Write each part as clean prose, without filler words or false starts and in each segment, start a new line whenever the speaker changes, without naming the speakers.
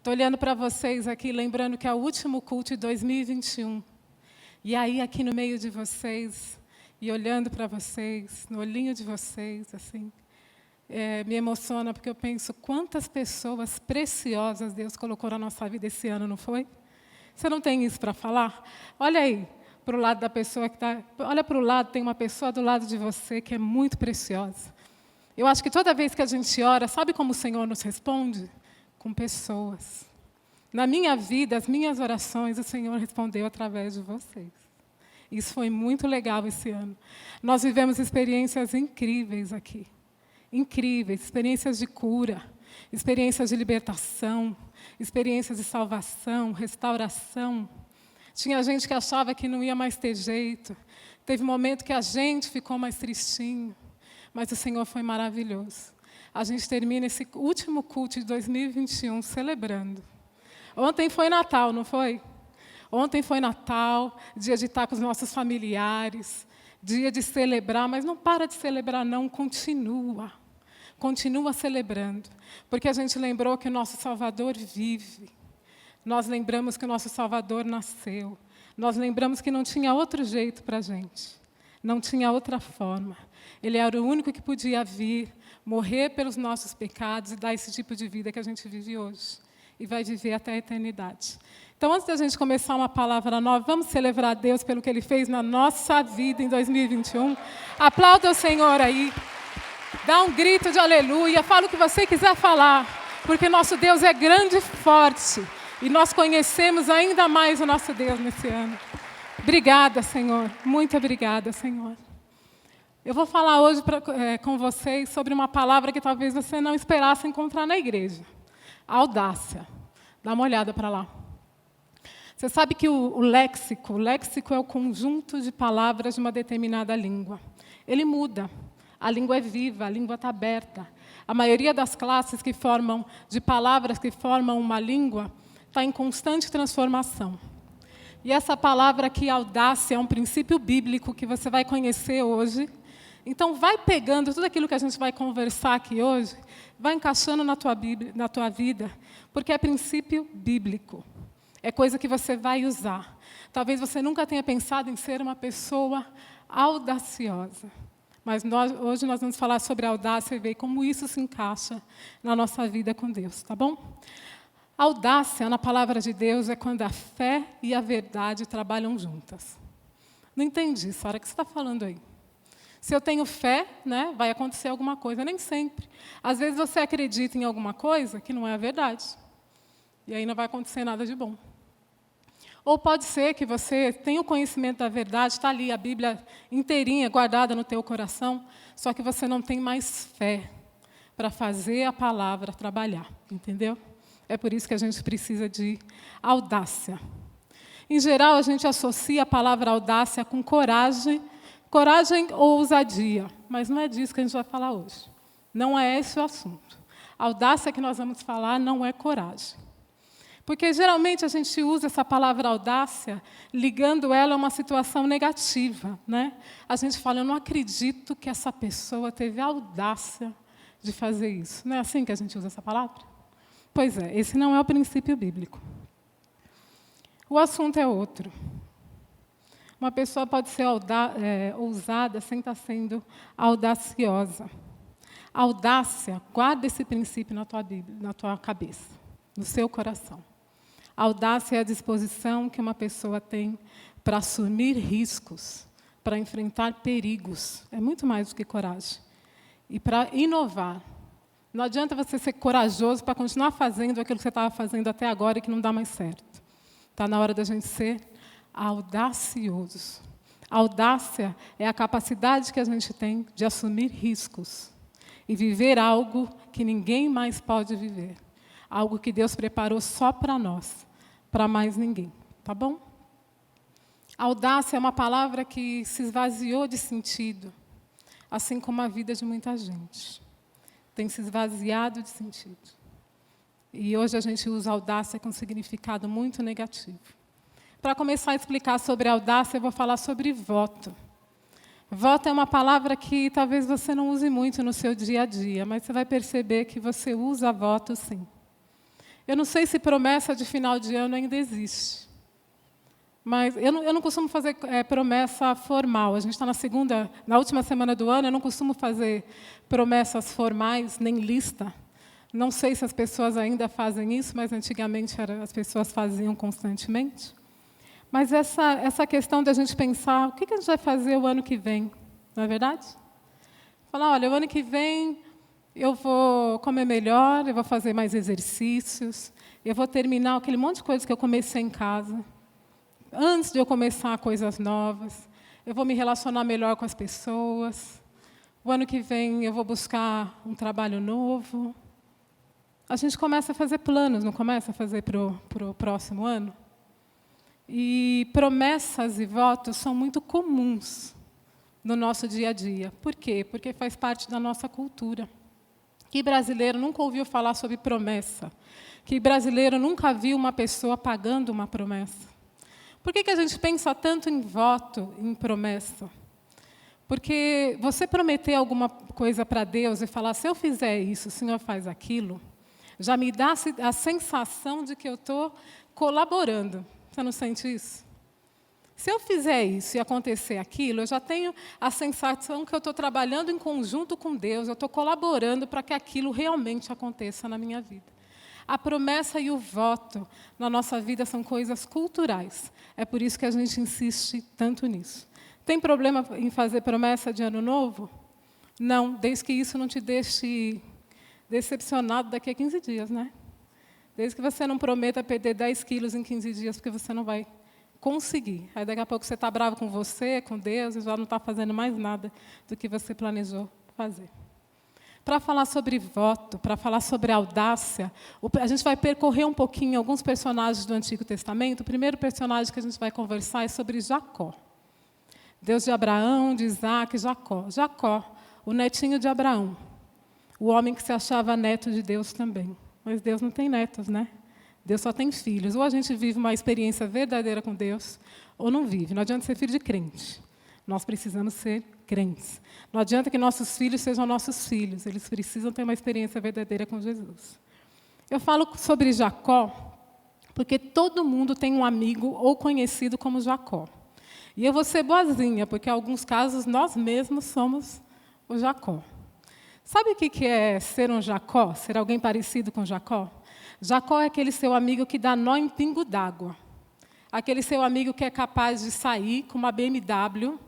Estou olhando para vocês aqui, lembrando que é o último culto de 2021. E aí, aqui no meio de vocês, e olhando para vocês, no olhinho de vocês, assim, me emociona, porque eu penso quantas pessoas preciosas Deus colocou na nossa vida esse ano, não foi? Você não tem isso para falar? Olha aí, para o lado da pessoa que está... Olha para o lado, tem uma pessoa do lado de você que é muito preciosa. Eu acho que toda vez que a gente ora, sabe como o Senhor nos responde? Com pessoas. Na minha vida, as minhas orações, o Senhor respondeu através de vocês. Isso foi muito legal esse ano. Nós vivemos experiências incríveis aqui. Incríveis, experiências de cura, experiências de libertação, experiências de salvação, restauração. Tinha gente que achava que não ia mais ter jeito. Teve um momento que a gente ficou mais tristinho. Mas o Senhor foi maravilhoso. A gente termina esse último culto de 2021 celebrando. Ontem foi Natal, não foi? Ontem foi Natal, dia de estar com os nossos familiares, dia de celebrar, mas não para de celebrar, não, continua. Continua celebrando, porque a gente lembrou que o nosso Salvador vive. Nós lembramos que o nosso Salvador nasceu. Nós lembramos que não tinha outro jeito para a gente. Não tinha outra forma. Ele era o único que podia vir, morrer pelos nossos pecados e dar esse tipo de vida que a gente vive hoje. E vai viver até a eternidade. Então, antes da gente começar uma palavra nova, vamos celebrar a Deus pelo que Ele fez na nossa vida em 2021. Aplauda o Senhor aí. Dá um grito de aleluia. Fala o que você quiser falar. Porque nosso Deus é grande e forte. E nós conhecemos ainda mais o nosso Deus nesse ano. Obrigada, Senhor. Muito obrigada, Senhor. Eu vou falar hoje com vocês sobre uma palavra que talvez você não esperasse encontrar na igreja. Audácia. Dá uma olhada para lá. Você sabe que o léxico é o conjunto de palavras de uma determinada língua. Ele muda. A língua é viva, a língua está aberta. A maioria das classes de palavras que formam uma língua está em constante transformação. E essa palavra aqui, audácia, é um princípio bíblico que você vai conhecer hoje. Então, vai pegando tudo aquilo que a gente vai conversar aqui hoje, vai encaixando na tua vida, porque é princípio bíblico. É coisa que você vai usar. Talvez você nunca tenha pensado em ser uma pessoa audaciosa. Mas hoje nós vamos falar sobre a audácia e ver como isso se encaixa na nossa vida com Deus, tá bom? Audácia, na palavra de Deus, é quando a fé e a verdade trabalham juntas. Não entendi, Sara, o que você está falando aí? Se eu tenho fé, né, vai acontecer alguma coisa. Nem sempre. Às vezes você acredita em alguma coisa que não é a verdade. E aí não vai acontecer nada de bom. Ou pode ser que você tenha o conhecimento da verdade, está ali a Bíblia inteirinha, guardada no teu coração, só que você não tem mais fé para fazer a palavra trabalhar. Entendeu? É por isso que a gente precisa de audácia. Em geral, a gente associa a palavra audácia com coragem ou ousadia, mas não é disso que a gente vai falar hoje. Não é esse o assunto. A audácia que nós vamos falar não é coragem. Porque, geralmente, a gente usa essa palavra audácia ligando ela a uma situação negativa, né? A gente fala, eu não acredito que essa pessoa teve a audácia de fazer isso. Não é assim que a gente usa essa palavra? Pois é, esse não é o princípio bíblico. O assunto é outro. Uma pessoa pode ser ousada sem estar sendo audaciosa. Audácia, guarda esse princípio na tua Bíblia, na tua cabeça, no seu coração. Audácia é a disposição que uma pessoa tem para assumir riscos, para enfrentar perigos. É muito mais do que coragem. E para inovar. Não adianta você ser corajoso para continuar fazendo aquilo que você estava fazendo até agora e que não dá mais certo. Está na hora da gente ser audacioso. A audácia é a capacidade que a gente tem de assumir riscos e viver algo que ninguém mais pode viver. Algo que Deus preparou só para nós, para mais ninguém. Tá bom? A audácia é uma palavra que se esvaziou de sentido, assim como a vida de muita gente. Tem se esvaziado de sentido. E hoje a gente usa audácia com um significado muito negativo. Para começar a explicar sobre audácia, eu vou falar sobre voto. Voto é uma palavra que talvez você não use muito no seu dia a dia, mas você vai perceber que você usa voto sim. Eu não sei se promessa de final de ano ainda existe. Mas eu não costumo fazer promessa formal. A gente está na última semana do ano, eu não costumo fazer promessas formais, nem lista. Não sei se as pessoas ainda fazem isso, mas antigamente as pessoas faziam constantemente. Mas essa questão de a gente pensar, o que a gente vai fazer o ano que vem, não é verdade? Falar, olha, o ano que vem eu vou comer melhor, eu vou fazer mais exercícios, eu vou terminar aquele monte de coisa que eu comecei em casa. Antes de eu começar coisas novas, eu vou me relacionar melhor com as pessoas. O ano que vem eu vou buscar um trabalho novo. A gente começa a fazer planos, não começa a fazer para o próximo ano? E promessas e votos são muito comuns no nosso dia a dia. Por quê? Porque faz parte da nossa cultura. Que brasileiro nunca ouviu falar sobre promessa? Que brasileiro nunca viu uma pessoa pagando uma promessa? Por que a gente pensa tanto em voto, em promessa? Porque você prometer alguma coisa para Deus e falar, se eu fizer isso, o Senhor faz aquilo, já me dá a sensação de que eu estou colaborando. Você não sente isso? Se eu fizer isso e acontecer aquilo, eu já tenho a sensação que eu estou trabalhando em conjunto com Deus, eu estou colaborando para que aquilo realmente aconteça na minha vida. A promessa e o voto na nossa vida são coisas culturais. É por isso que a gente insiste tanto nisso. Tem problema em fazer promessa de ano novo? Não, desde que isso não te deixe decepcionado daqui a 15 dias, né? Desde que você não prometa perder 10 quilos em 15 dias, porque você não vai conseguir. Aí daqui a pouco você está bravo com você, com Deus, e já não está fazendo mais nada do que você planejou fazer. Para falar sobre voto, para falar sobre audácia, a gente vai percorrer um pouquinho alguns personagens do Antigo Testamento. O primeiro personagem que a gente vai conversar é sobre Jacó. Deus de Abraão, de Isaac, Jacó. Jacó, o netinho de Abraão. O homem que se achava neto de Deus também. Mas Deus não tem netos, né? Deus só tem filhos. Ou a gente vive uma experiência verdadeira com Deus, ou não vive. Não adianta ser filho de crente. Nós precisamos ser crentes. Não adianta que nossos filhos sejam nossos filhos. Eles precisam ter uma experiência verdadeira com Jesus. Eu falo sobre Jacó porque todo mundo tem um amigo ou conhecido como Jacó. E eu vou ser boazinha, porque em alguns casos nós mesmos somos o Jacó. Sabe o que é ser um Jacó? Ser alguém parecido com Jacó? Jacó é aquele seu amigo que dá nó em pingo d'água. Aquele seu amigo que é capaz de sair com uma BMW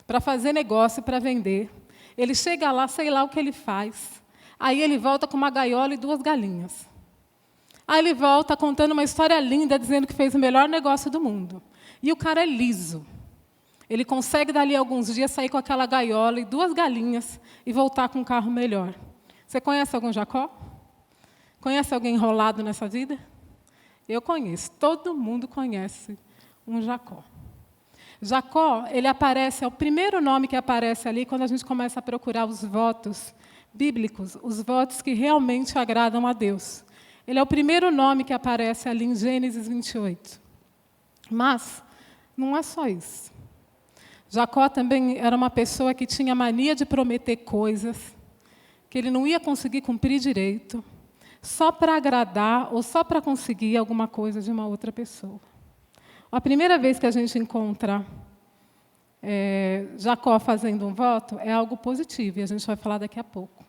para fazer negócio, para vender. Ele chega lá, sei lá o que ele faz. Aí ele volta com uma gaiola e 2 galinhas. Aí ele volta contando uma história linda, dizendo que fez o melhor negócio do mundo. E o cara é liso. Ele consegue, dali a alguns dias, sair com aquela gaiola e 2 galinhas e voltar com um carro melhor. Você conhece algum Jacó? Conhece alguém enrolado nessa vida? Eu conheço. Todo mundo conhece um Jacó. Jacó, ele aparece, é o primeiro nome que aparece ali quando a gente começa a procurar os votos bíblicos, os votos que realmente agradam a Deus. Ele é o primeiro nome que aparece ali em Gênesis 28. Mas não é só isso. Jacó também era uma pessoa que tinha mania de prometer coisas que ele não ia conseguir cumprir direito, só para agradar ou só para conseguir alguma coisa de uma outra pessoa. A primeira vez que a gente encontra Jacó fazendo um voto é algo positivo, e a gente vai falar daqui a pouco.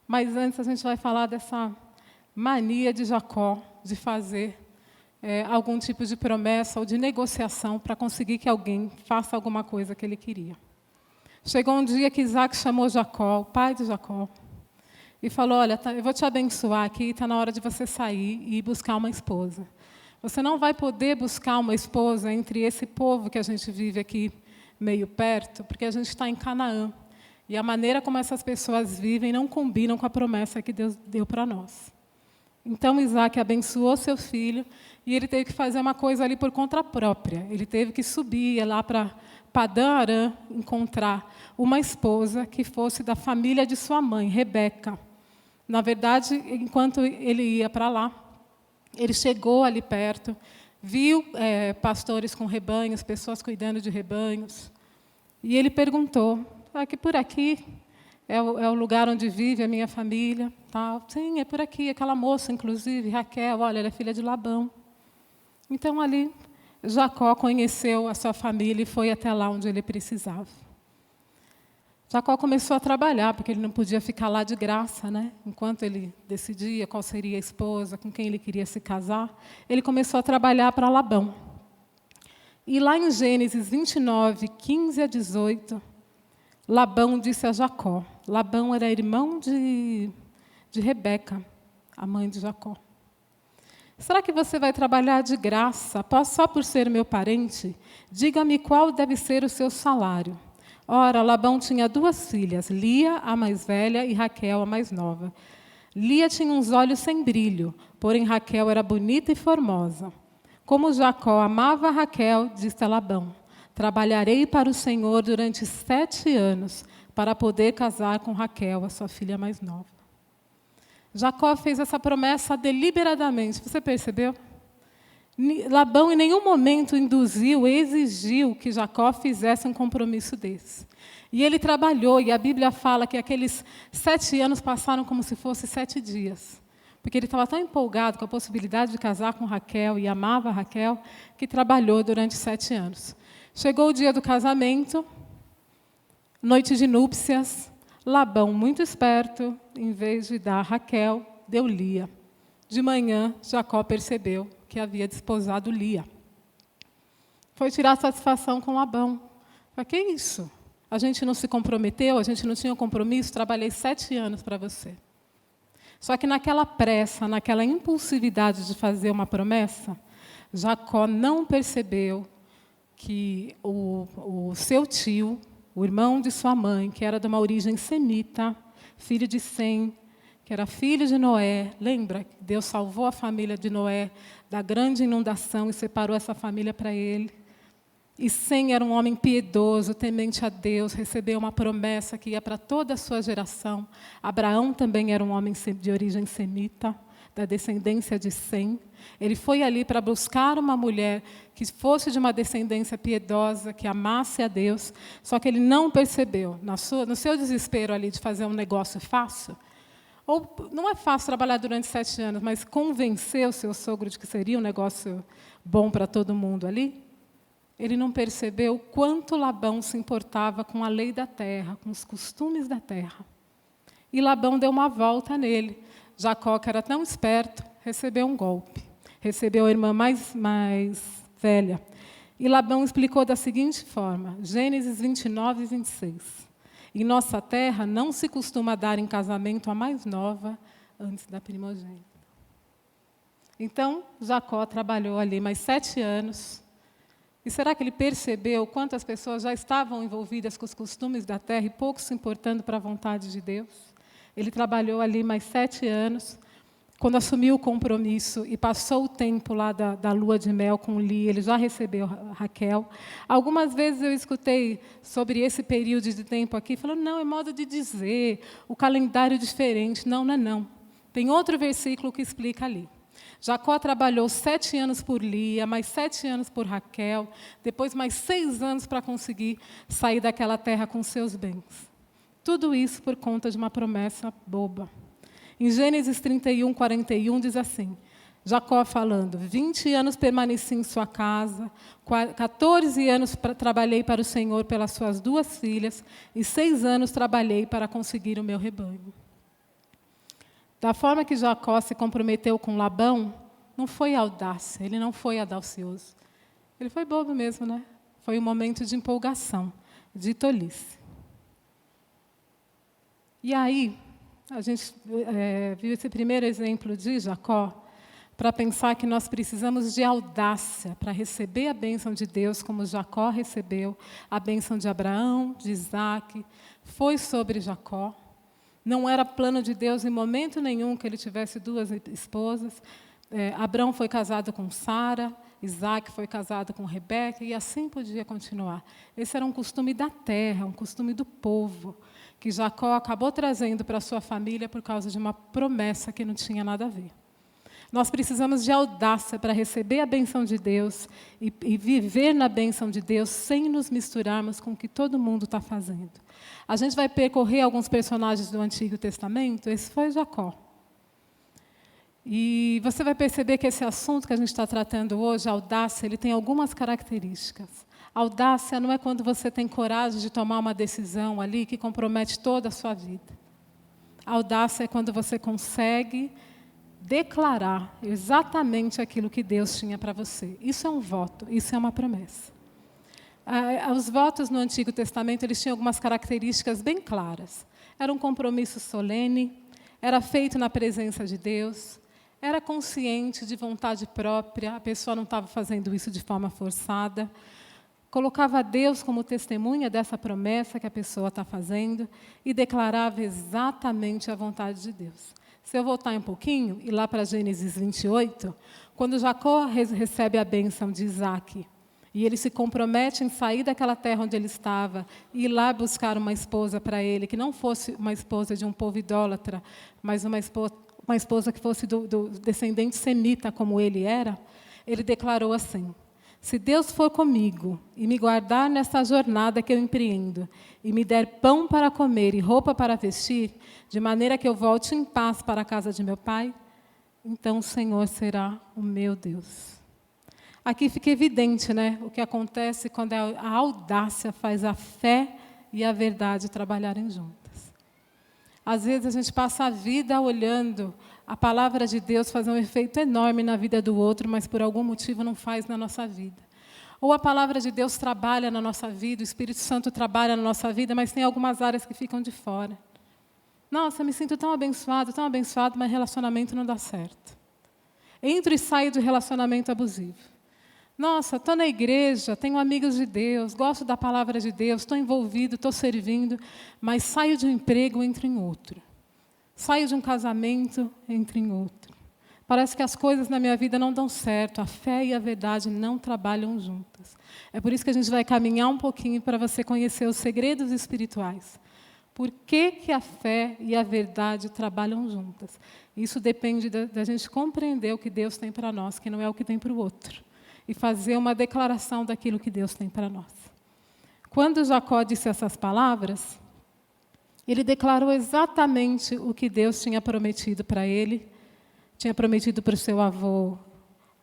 Mas antes a gente vai falar dessa mania de Jacó de fazer algum tipo de promessa ou de negociação para conseguir que alguém faça alguma coisa que ele queria. Chegou um dia que Isaac chamou Jacó, o pai de Jacó, e falou, olha, eu vou te abençoar aqui, está na hora de você sair e ir buscar uma esposa. Você não vai poder buscar uma esposa entre esse povo que a gente vive aqui meio perto, porque a gente está em Canaã. E a maneira como essas pessoas vivem não combinam com a promessa que Deus deu para nós. Então, Isaac abençoou seu filho e ele teve que fazer uma coisa ali por conta própria. Ele teve que subir lá para Padã-Arã encontrar uma esposa que fosse da família de sua mãe, Rebeca. Na verdade, enquanto ele ia para lá, ele chegou ali perto, viu pastores com rebanhos, pessoas cuidando de rebanhos, e ele perguntou, que por aqui é o lugar onde vive a minha família. Tal. Sim, é por aqui. Aquela moça, inclusive, Raquel, olha, ela é filha de Labão. Então, ali, Jacó conheceu a sua família e foi até lá onde ele precisava. Jacó começou a trabalhar, porque ele não podia ficar lá de graça, né? Enquanto ele decidia qual seria a esposa, com quem ele queria se casar, ele começou a trabalhar para Labão. E lá em Gênesis 29, 15 a 18, Labão disse a Jacó. Labão era irmão de Rebeca, a mãe de Jacó. Será que você vai trabalhar de graça, só por ser meu parente? Diga-me qual deve ser o seu salário. Ora, Labão tinha 2 filhas, Lia, a mais velha, e Raquel, a mais nova. Lia tinha uns olhos sem brilho, porém Raquel era bonita e formosa. Como Jacó amava Raquel, disse a Labão, trabalharei para o Senhor durante 7 anos, para poder casar com Raquel, a sua filha mais nova. Jacó fez essa promessa deliberadamente. Você percebeu? Labão em nenhum momento induziu, exigiu que Jacó fizesse um compromisso desse. E ele trabalhou, e a Bíblia fala que aqueles 7 anos passaram como se fossem 7 dias. Porque ele estava tão empolgado com a possibilidade de casar com Raquel e amava Raquel, que trabalhou durante 7 anos. Chegou o dia do casamento, noite de núpcias. Labão, muito esperto, em vez de dar Raquel, deu Lia. De manhã, Jacó percebeu que havia desposado Lia. Foi tirar satisfação com Labão. Falei, que isso? A gente não se comprometeu, a gente não tinha compromisso, trabalhei 7 anos para você. Só que naquela pressa, naquela impulsividade de fazer uma promessa, Jacó não percebeu que o seu tio, o irmão de sua mãe, que era de uma origem semita, filho de Sem, que era filho de Noé. Lembra que Deus salvou a família de Noé da grande inundação e separou essa família para ele. E Sem era um homem piedoso, temente a Deus, recebeu uma promessa que ia para toda a sua geração. Abraão também era um homem de origem semita, da descendência de Sem. Ele foi ali para buscar uma mulher que fosse de uma descendência piedosa, que amasse a Deus, só que ele não percebeu, no seu desespero ali de fazer um negócio fácil, ou não é fácil trabalhar durante 7 anos, mas convencer o seu sogro de que seria um negócio bom para todo mundo ali, ele não percebeu quanto Labão se importava com a lei da terra, com os costumes da terra. E Labão deu uma volta nele. Jacó, que era tão esperto, recebeu um golpe. Recebeu a irmã mais velha. E Labão explicou da seguinte forma, Gênesis 29 e 26. Em nossa terra não se costuma dar em casamento a mais nova antes da primogênita. Então, Jacó trabalhou ali mais 7 anos. E será que ele percebeu quantas pessoas já estavam envolvidas com os costumes da terra e pouco se importando para a vontade de Deus? Ele trabalhou ali mais 7 anos. Quando assumiu o compromisso e passou o tempo lá da lua de mel com Lia, ele já recebeu Raquel. Algumas vezes eu escutei sobre esse período de tempo aqui, falando, não, é modo de dizer, o calendário é diferente. Não, não é não. Tem outro versículo que explica ali. Jacó trabalhou 7 anos por Lia, mais 7 anos por Raquel, depois mais 6 anos para conseguir sair daquela terra com seus bens. Tudo isso por conta de uma promessa boba. Em Gênesis 31, 41, diz assim, Jacó falando, 20 anos permaneci em sua casa, 14 anos trabalhei para o Senhor pelas suas 2 filhas, e 6 anos trabalhei para conseguir o meu rebanho. Da forma que Jacó se comprometeu com Labão, não foi audácia, ele não foi audacioso. Ele foi bobo mesmo, né? Foi um momento de empolgação, de tolice. E aí, a gente viu esse primeiro exemplo de Jacó para pensar que nós precisamos de audácia para receber a bênção de Deus, como Jacó recebeu a bênção de Abraão, de Isaac, foi sobre Jacó. Não era plano de Deus em momento nenhum que ele tivesse 2 esposas. Abraão foi casado com Sara, Isaac foi casado com Rebeca, e assim podia continuar. Esse era um costume da terra, um costume do povo, que Jacó acabou trazendo para a sua família por causa de uma promessa que não tinha nada a ver. Nós precisamos de audácia para receber a bênção de Deus e viver na bênção de Deus sem nos misturarmos com o que todo mundo está fazendo. A gente vai percorrer alguns personagens do Antigo Testamento, esse foi Jacó. E você vai perceber que esse assunto que a gente está tratando hoje, a audácia, ele tem algumas características. A audácia não é quando você tem coragem de tomar uma decisão ali que compromete toda a sua vida. A audácia é quando você consegue declarar exatamente aquilo que Deus tinha para você. Isso é um voto, isso é uma promessa. Os votos no Antigo Testamento, eles tinham algumas características bem claras. Era um compromisso solene, era feito na presença de Deus, era consciente de vontade própria, a pessoa não estava fazendo isso de forma forçada, colocava Deus como testemunha dessa promessa que a pessoa está fazendo e declarava exatamente a vontade de Deus. Se eu voltar um pouquinho, e lá para Gênesis 28, quando Jacó recebe a bênção de Isaac, e ele se compromete em sair daquela terra onde ele estava e ir lá buscar uma esposa para ele, que não fosse uma esposa de um povo idólatra, mas uma esposa que fosse do descendente semita, como ele era, ele declarou assim: se Deus for comigo e me guardar nessa jornada que eu empreendo, e me der pão para comer e roupa para vestir, de maneira que eu volte em paz para a casa de meu pai, então o Senhor será o meu Deus. Aqui fica evidente, né, o que acontece quando a audácia faz a fé e a verdade trabalharem juntas. Às vezes a gente passa a vida olhando a palavra de Deus fazer um efeito enorme na vida do outro, mas por algum motivo não faz na nossa vida. Ou a palavra de Deus trabalha na nossa vida, o Espírito Santo trabalha na nossa vida, mas tem algumas áreas que ficam de fora. Nossa, me sinto tão abençoado, mas relacionamento não dá certo. Entro e saio do relacionamento abusivo. Nossa, estou na igreja, tenho amigos de Deus, gosto da palavra de Deus, estou envolvido, estou servindo, mas saio de um emprego, entro em outro. Saio de um casamento, entro em outro. Parece que as coisas na minha vida não dão certo, a fé e a verdade não trabalham juntas. É por isso que a gente vai caminhar um pouquinho para você conhecer os segredos espirituais. Por que a fé e a verdade trabalham juntas? Isso depende da gente compreender o que Deus tem para nós, que não é o que tem para o outro. E fazer uma declaração daquilo que Deus tem para nós. Quando Jacó disse essas palavras, ele declarou exatamente o que Deus tinha prometido para ele, tinha prometido para o seu avô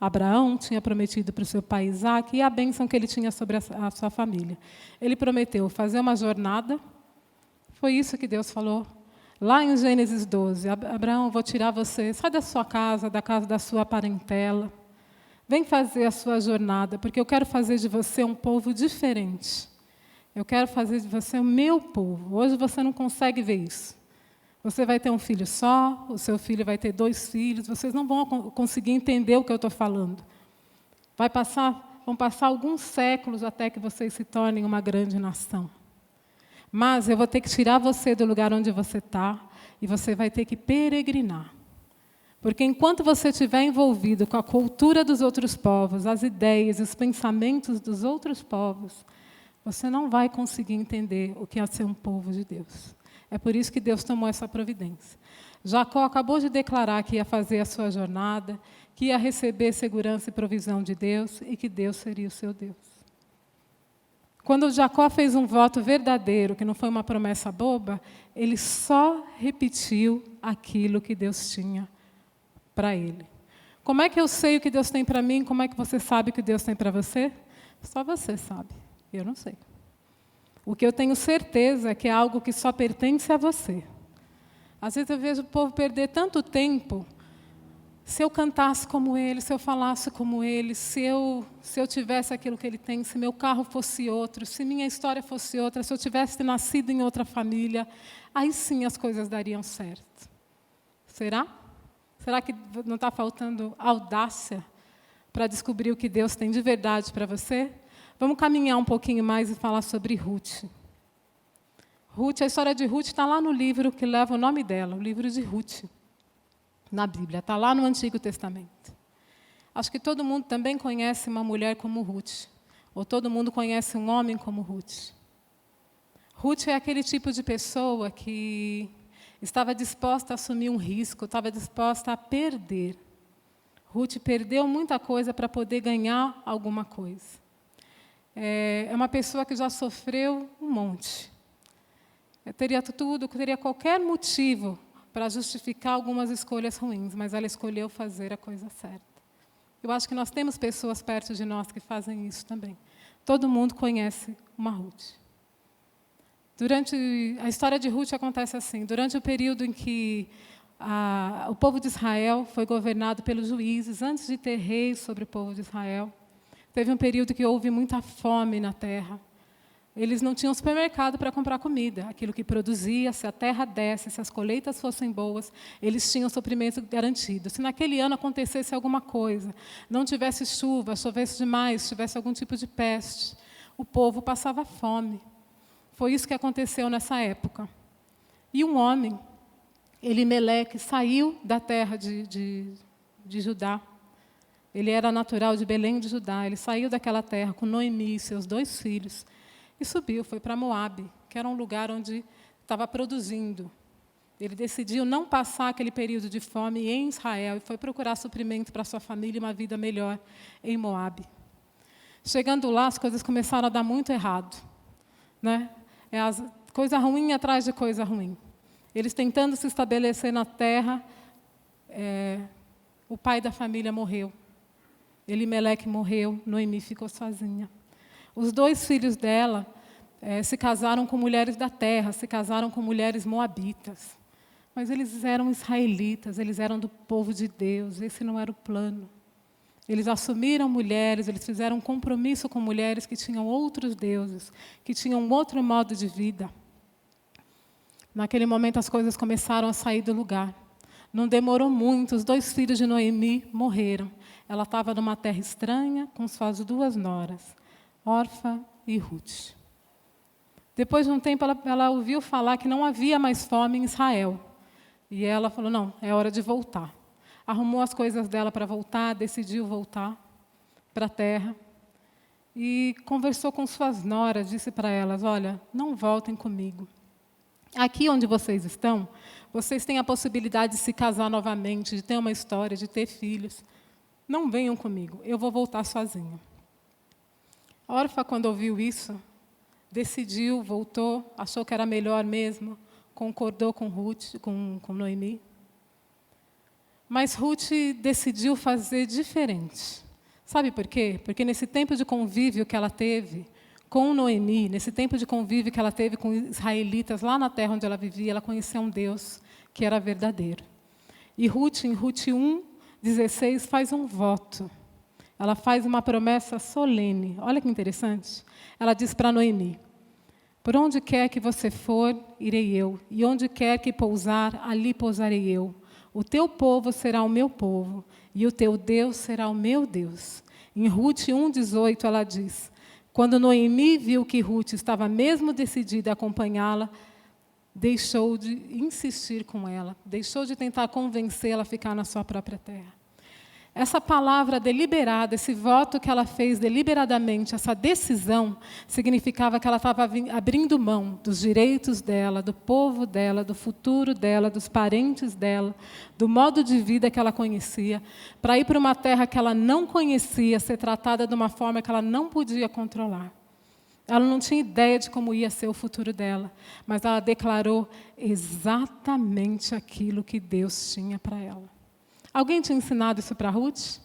Abraão, tinha prometido para o seu pai Isaac, e a bênção que ele tinha sobre a sua família. Ele prometeu fazer uma jornada, foi isso que Deus falou. Lá em Gênesis 12, Abraão, vou tirar você, sai da sua casa, da casa da sua parentela, vem fazer a sua jornada, porque eu quero fazer de você um povo diferente. Eu quero fazer de você o meu povo. Hoje você não consegue ver isso. Você vai ter um filho só, o seu filho vai ter 2 filhos, vocês não vão conseguir entender o que eu estou falando. Vão passar alguns séculos até que vocês se tornem uma grande nação. Mas eu vou ter que tirar você do lugar onde você está e você vai ter que peregrinar. Porque enquanto você estiver envolvido com a cultura dos outros povos, as ideias, os pensamentos dos outros povos, você não vai conseguir entender o que é ser um povo de Deus. É por isso que Deus tomou essa providência. Jacó acabou de declarar que ia fazer a sua jornada, que ia receber segurança e provisão de Deus e que Deus seria o seu Deus. Quando Jacó fez um voto verdadeiro, que não foi uma promessa boba, ele só repetiu aquilo que Deus tinha para ele. Como é que eu sei o que Deus tem para mim? Como é que você sabe o que Deus tem para você? Só você sabe. Eu não sei. O que eu tenho certeza é que é algo que só pertence a você. Às vezes eu vejo o povo perder tanto tempo. Se eu cantasse como ele, se eu falasse como ele, se eu tivesse aquilo que ele tem, se meu carro fosse outro, se minha história fosse outra, se eu tivesse nascido em outra família, aí sim as coisas dariam certo. Será? Será que não está faltando audácia para descobrir o que Deus tem de verdade para você? Vamos caminhar um pouquinho mais e falar sobre Ruth. A história de Ruth está lá no livro que leva o nome dela, o livro de Ruth, na Bíblia. Está lá no Antigo Testamento. Acho que todo mundo também conhece uma mulher como Ruth, ou todo mundo conhece um homem como Ruth. Ruth é aquele tipo de pessoa que estava disposta a assumir um risco, estava disposta a perder. Ruth perdeu muita coisa para poder ganhar alguma coisa. É uma pessoa que já sofreu um monte. Teria tudo, teria qualquer motivo para justificar algumas escolhas ruins, mas ela escolheu fazer a coisa certa. Eu acho que nós temos pessoas perto de nós que fazem isso também. Todo mundo conhece uma Ruth. A história de Ruth acontece assim: durante o período em que o povo de Israel foi governado pelos juízes, antes de ter reis sobre o povo de Israel, teve um período que houve muita fome na terra. Eles não tinham supermercado para comprar comida. Aquilo que produzia, se a terra desse, se as colheitas fossem boas, eles tinham suprimento garantido. Se naquele ano acontecesse alguma coisa, não tivesse chuva, chovesse demais, tivesse algum tipo de peste, o povo passava fome. Foi isso que aconteceu nessa época. E um homem, Elimeleque, saiu da terra de Judá. Ele era natural de Belém de Judá. Ele saiu daquela terra com Noemi e seus 2 filhos e subiu, foi para Moabe, que era um lugar onde estava produzindo. Ele decidiu não passar aquele período de fome em Israel e foi procurar suprimento para sua família e uma vida melhor em Moabe. Chegando lá, as coisas começaram a dar muito errado, né? Coisa ruim atrás de coisa ruim. Eles tentando se estabelecer na terra, o pai da família morreu. Elimeleque morreu, Noemi ficou sozinha. Os 2 filhos dela se casaram com mulheres da terra, se casaram com mulheres moabitas. Mas eles eram israelitas, eles eram do povo de Deus, esse não era o plano. Eles assumiram mulheres, eles fizeram um compromisso com mulheres que tinham outros deuses, que tinham outro modo de vida. Naquele momento as coisas começaram a sair do lugar. Não demorou muito, os 2 filhos de Noemi morreram. Ela estava numa terra estranha, com suas 2 noras, Orfa e Ruth. Depois de um tempo, ela ouviu falar que não havia mais fome em Israel. E ela falou, não, é hora de voltar. Arrumou as coisas dela para voltar, decidiu voltar para a terra. E conversou com suas noras, disse para elas, olha, não voltem comigo. Aqui onde vocês estão, vocês têm a possibilidade de se casar novamente, de ter uma história, de ter filhos. Não venham comigo, eu vou voltar sozinha. Orfa, quando ouviu isso, decidiu, voltou, achou que era melhor mesmo, concordou com Ruth, com Noemi. Mas Ruth decidiu fazer diferente. Sabe por quê? Porque nesse tempo de convívio que ela teve com Noemi, nesse tempo de convívio que ela teve com israelitas lá na terra onde ela vivia, ela conheceu um Deus que era verdadeiro. E Ruth, em Ruth 1:16, faz um voto. Ela faz uma promessa solene. Olha que interessante. Ela diz para Noemi, por onde quer que você for, irei eu. E onde quer que pousar, ali pousarei eu. O teu povo será o meu povo, e o teu Deus será o meu Deus. Em Ruth 1:18, ela diz, quando Noemi viu que Ruth estava mesmo decidida a acompanhá-la, deixou de insistir com ela, deixou de tentar convencê-la a ficar na sua própria terra. Essa palavra deliberada, esse voto que ela fez deliberadamente, essa decisão, significava que ela estava abrindo mão dos direitos dela, do povo dela, do futuro dela, dos parentes dela, do modo de vida que ela conhecia, para ir para uma terra que ela não conhecia, ser tratada de uma forma que ela não podia controlar. Ela não tinha ideia de como ia ser o futuro dela, mas ela declarou exatamente aquilo que Deus tinha para ela. Alguém tinha ensinado isso para Ruth?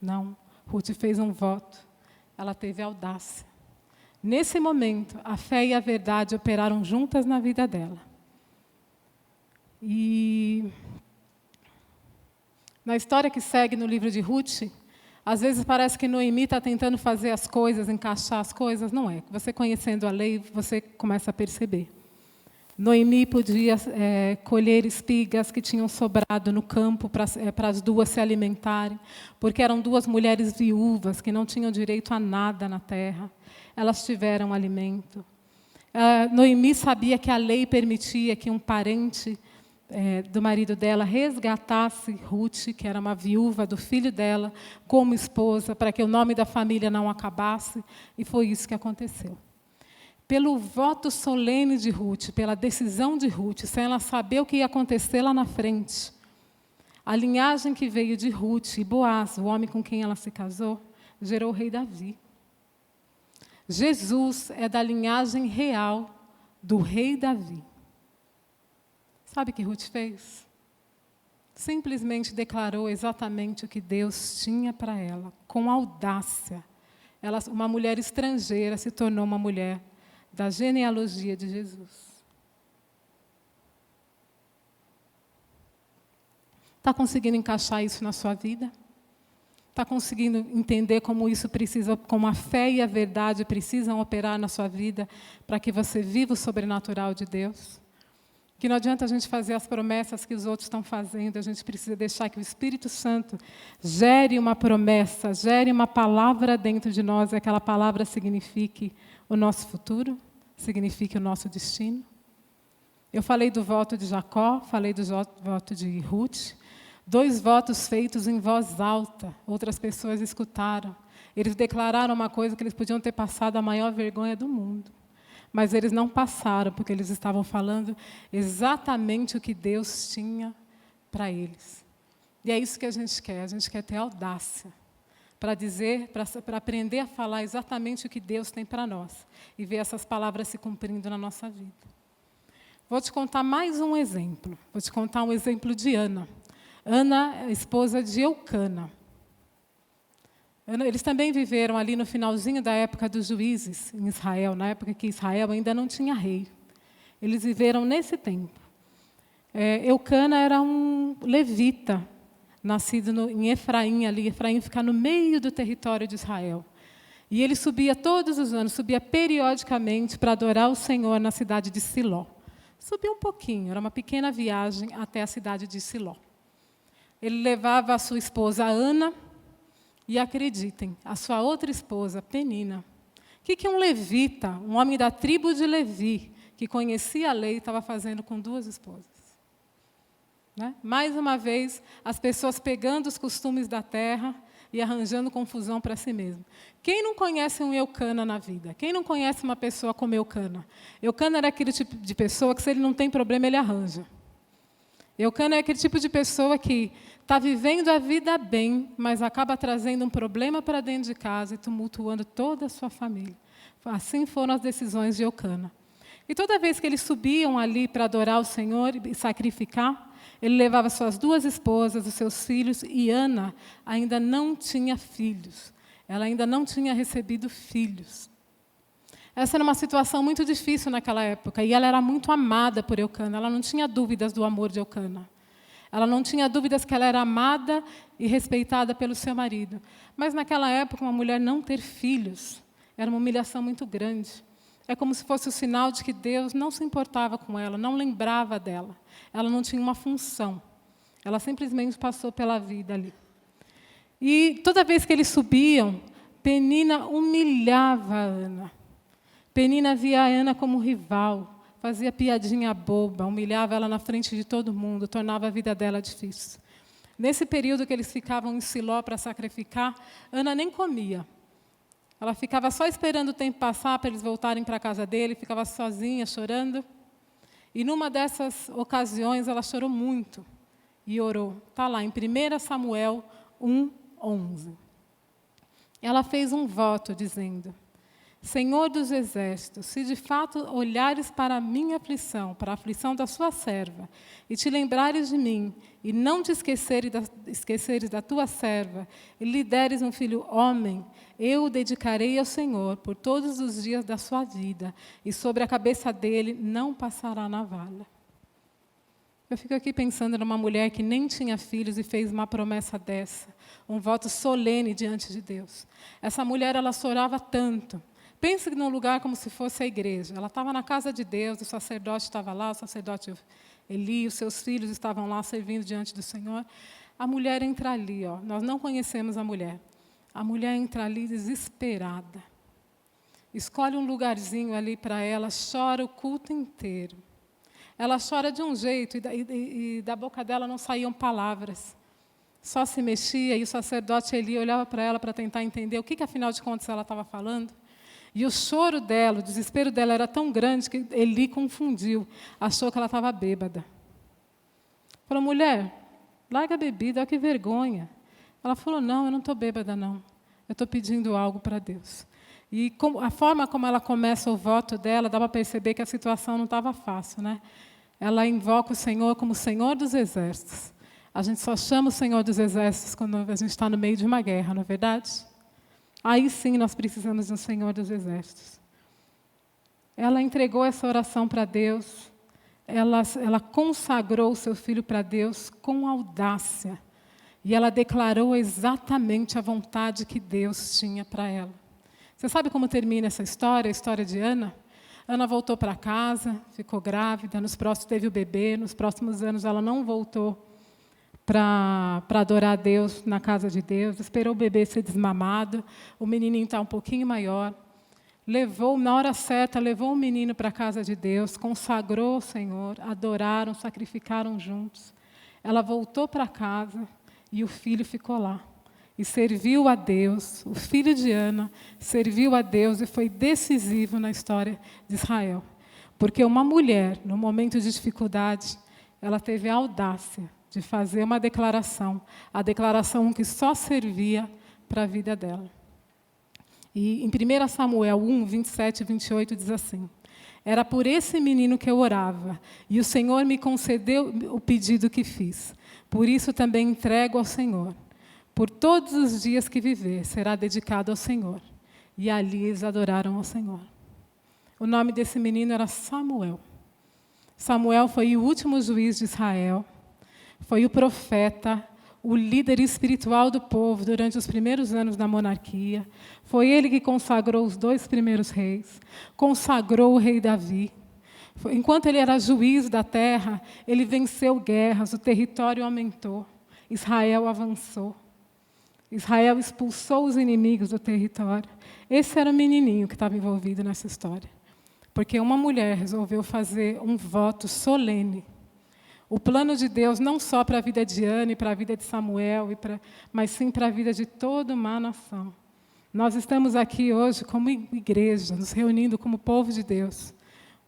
Não. Ruth fez um voto. Ela teve audácia. Nesse momento, a fé e a verdade operaram juntas na vida dela. E na história que segue no livro de Ruth, às vezes parece que Noemi está tentando fazer as coisas, encaixar as coisas. Não é. Você conhecendo a lei, você começa a perceber. Noemi podia colher espigas que tinham sobrado no campo para as 2 se alimentarem, porque eram 2 mulheres viúvas que não tinham direito a nada na terra. Elas tiveram alimento. Noemi sabia que a lei permitia que um parente do marido dela resgatasse Ruth, que era uma viúva do filho dela, como esposa, para que o nome da família não acabasse, e foi isso que aconteceu. Pelo voto solene de Ruth, pela decisão de Ruth, sem ela saber o que ia acontecer lá na frente, A linhagem que veio de Ruth e Boaz, o homem com quem ela se casou, gerou o rei Davi. Jesus é da linhagem real do rei Davi. Sabe o que Ruth fez? Simplesmente declarou exatamente o que Deus tinha para ela, com audácia. Ela, uma mulher estrangeira, se tornou uma mulher da genealogia de Jesus. Está conseguindo encaixar isso na sua vida? Está conseguindo entender como isso precisa, como a fé e a verdade precisam operar na sua vida para que você viva o sobrenatural de Deus? Que não adianta a gente fazer as promessas que os outros estão fazendo, a gente precisa deixar que o Espírito Santo gere uma promessa, gere uma palavra dentro de nós, e aquela palavra signifique o nosso futuro, signifique o nosso destino. Eu falei do voto de Jacó, falei do voto de Ruth, 2 votos feitos em voz alta, outras pessoas escutaram. Eles declararam uma coisa que eles podiam ter passado a maior vergonha do mundo. Mas eles não passaram, porque eles estavam falando exatamente o que Deus tinha para eles. E é isso que a gente quer ter audácia para dizer, para aprender a falar exatamente o que Deus tem para nós e ver essas palavras se cumprindo na nossa vida. Vou te contar mais um exemplo. Vou te contar um exemplo de Ana. Ana, esposa de Eucana. Eles também viveram ali no finalzinho da época dos juízes em Israel, na época que Israel ainda não tinha rei. Eles viveram nesse tempo. Eucana era um levita, nascido em Efraim, ali. Efraim fica no meio do território de Israel. E ele subia todos os anos, subia periodicamente para adorar o Senhor na cidade de Siló. Subia um pouquinho, era uma pequena viagem até a cidade de Siló. Ele levava a sua esposa Ana e, acreditem, a sua outra esposa, Penina. O que um levita, um homem da tribo de Levi, que conhecia a lei, estava fazendo com 2 esposas? Né? Mais uma vez, as pessoas pegando os costumes da terra e arranjando confusão para si mesmo. Quem não conhece um Eucana na vida? Quem não conhece uma pessoa como Eucana? Eucana era aquele tipo de pessoa que, se ele não tem problema, ele arranja. Eucana é aquele tipo de pessoa que está vivendo a vida bem, mas acaba trazendo um problema para dentro de casa e tumultuando toda a sua família. Assim foram as decisões de Eucana. E toda vez que eles subiam ali para adorar o Senhor e sacrificar, ele levava suas 2 esposas, os seus filhos, e Ana ainda não tinha filhos. Ela ainda não tinha recebido filhos. Essa era uma situação muito difícil naquela época, e ela era muito amada por Eucana. Ela não tinha dúvidas do amor de Eucana. Ela não tinha dúvidas que ela era amada e respeitada pelo seu marido. Mas, naquela época, uma mulher não ter filhos era uma humilhação muito grande. É como se fosse o sinal de que Deus não se importava com ela, não lembrava dela. Ela não tinha uma função. Ela simplesmente passou pela vida ali. E, toda vez que eles subiam, Penina humilhava a Ana. Penina via a Ana como rival, fazia piadinha boba, humilhava ela na frente de todo mundo, tornava a vida dela difícil. Nesse período que eles ficavam em Siló para sacrificar, Ana nem comia. Ela ficava só esperando o tempo passar para eles voltarem para a casa dele, ficava sozinha, chorando. E, numa dessas ocasiões, ela chorou muito e orou. Está lá, em 1 Samuel 1:11. Ela fez um voto, dizendo: Senhor dos exércitos, se de fato olhares para a minha aflição, para a aflição da sua serva, e te lembrares de mim, e não te esqueceres da tua serva, e lhe deres um filho homem, eu o dedicarei ao Senhor por todos os dias da sua vida, e sobre a cabeça dele não passará navalha. Eu fico aqui pensando numa mulher que nem tinha filhos e fez uma promessa dessa, um voto solene diante de Deus. Essa mulher, ela chorava tanto. Pense num lugar como se fosse a igreja. Ela estava na casa de Deus, o sacerdote estava lá, o sacerdote Eli, os seus filhos estavam lá servindo diante do Senhor. A mulher entra ali, ó. Nós não conhecemos a mulher. A mulher entra ali desesperada. Escolhe um lugarzinho ali para ela, chora o culto inteiro. Ela chora de um jeito e da boca dela não saíam palavras. Só se mexia e o sacerdote Eli olhava para ela para tentar entender o que afinal de contas ela estava falando. E o choro dela, o desespero dela era tão grande que Eli confundiu, achou que ela estava bêbada. Falou: mulher, Larga a bebida, olha que vergonha. Ela falou, não, eu não estou bêbada, não. Eu estou pedindo algo para Deus. E a forma como ela começa o voto dela, dá para perceber que a situação não estava fácil, né? Ela invoca o Senhor como Senhor dos Exércitos. A gente só chama o Senhor dos Exércitos quando a gente está no meio de uma guerra, não é verdade? Aí sim nós precisamos de um Senhor dos Exércitos. Ela entregou essa oração para Deus, ela consagrou o seu filho para Deus com audácia. E ela declarou exatamente a vontade que Deus tinha para ela. Você sabe como termina essa história, a história de Ana? Ana voltou para casa, ficou grávida, teve o bebê, nos próximos anos ela não voltou para adorar a Deus na casa de Deus, esperou o bebê ser desmamado, o menininho está um pouquinho maior, na hora certa, levou o menino para a casa de Deus, consagrou o Senhor, adoraram, sacrificaram juntos. Ela voltou para casa e o filho ficou lá. E serviu a Deus, o filho de Ana serviu a Deus e foi decisivo na história de Israel. Porque uma mulher, no momento de dificuldade, ela teve a audácia de fazer uma declaração, a declaração que só servia para a vida dela. E em 1 Samuel 1, 27 e 28 diz assim, era por esse menino que eu orava, e o Senhor me concedeu o pedido que fiz. Por isso também entrego ao Senhor. Por todos os dias que viver, será dedicado ao Senhor. E ali eles adoraram ao Senhor. O nome desse menino era Samuel. Samuel foi o último juiz de Israel, foi o profeta, o líder espiritual do povo durante os primeiros anos da monarquia. Foi ele que consagrou os 2 primeiros reis, consagrou o rei Davi. Enquanto ele era juiz da terra, ele venceu guerras, o território aumentou, Israel avançou. Israel expulsou os inimigos do território. Esse era o menininho que estava envolvido nessa história. Porque uma mulher resolveu fazer um voto solene. O plano de Deus não só para a vida de Ana e para a vida de Samuel, mas sim para a vida de toda uma nação. Nós estamos aqui hoje como igreja, nos reunindo como povo de Deus,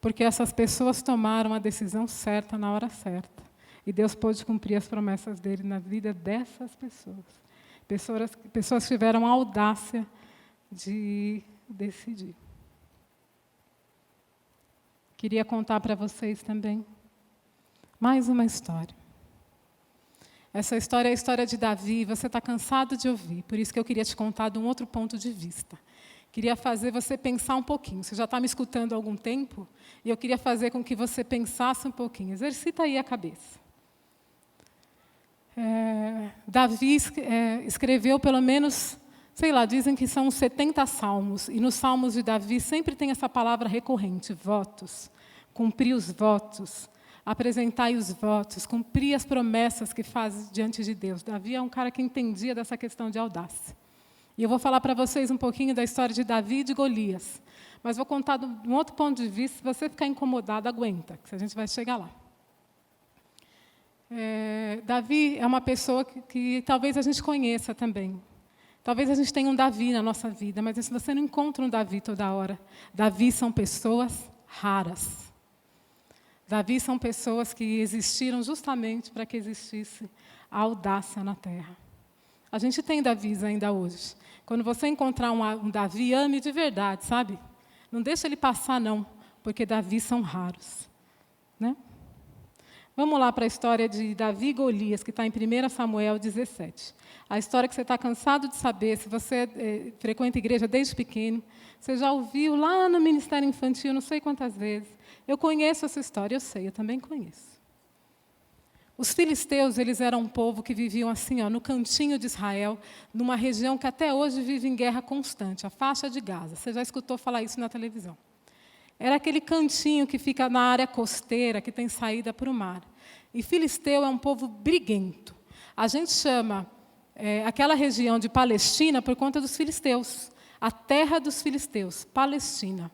porque essas pessoas tomaram a decisão certa na hora certa. E Deus pôde cumprir as promessas dele na vida dessas pessoas. Pessoas que tiveram a audácia de decidir. Queria contar para vocês também mais uma história. Essa história é a história de Davi, você está cansado de ouvir, por isso que eu queria te contar de um outro ponto de vista. Queria fazer você pensar um pouquinho. Você já está me escutando há algum tempo, e eu queria fazer com que você pensasse um pouquinho. Exercita aí a cabeça. Davi escreveu pelo menos, dizem que são uns 70 salmos, e nos salmos de Davi sempre tem essa palavra recorrente, votos, cumprir os votos, apresentai os votos, cumprir as promessas que faz diante de Deus. Davi é um cara que entendia dessa questão de audácia. E eu vou falar para vocês um pouquinho da história de Davi e de Golias, mas vou contar de um outro ponto de vista. Se você ficar incomodado, aguenta, que a gente vai chegar lá. Davi é uma pessoa que talvez a gente conheça também. Talvez a gente tenha um Davi na nossa vida, mas se você não encontra um Davi toda hora, Davi são pessoas raras. Davi são pessoas que existiram justamente para que existisse a audácia na terra. A gente tem Davis ainda hoje. Quando você encontrar um Davi, ame de verdade, sabe? Não deixa ele passar, não, porque Davi são raros. Né? Vamos lá para a história de Davi e Golias, que está em 1 Samuel 17. A história que você está cansado de saber, se você frequenta a igreja desde pequeno, você já ouviu lá no Ministério Infantil, não sei quantas vezes. Eu conheço essa história, eu sei, eu também conheço. Os filisteus, eles eram um povo que viviam assim, no cantinho de Israel, numa região que até hoje vive em guerra constante, a faixa de Gaza. Você já escutou falar isso na televisão. Era aquele cantinho que fica na área costeira, que tem saída para o mar. E filisteu é um povo briguento. A gente chama aquela região de Palestina por conta dos filisteus. A terra dos filisteus, Palestina.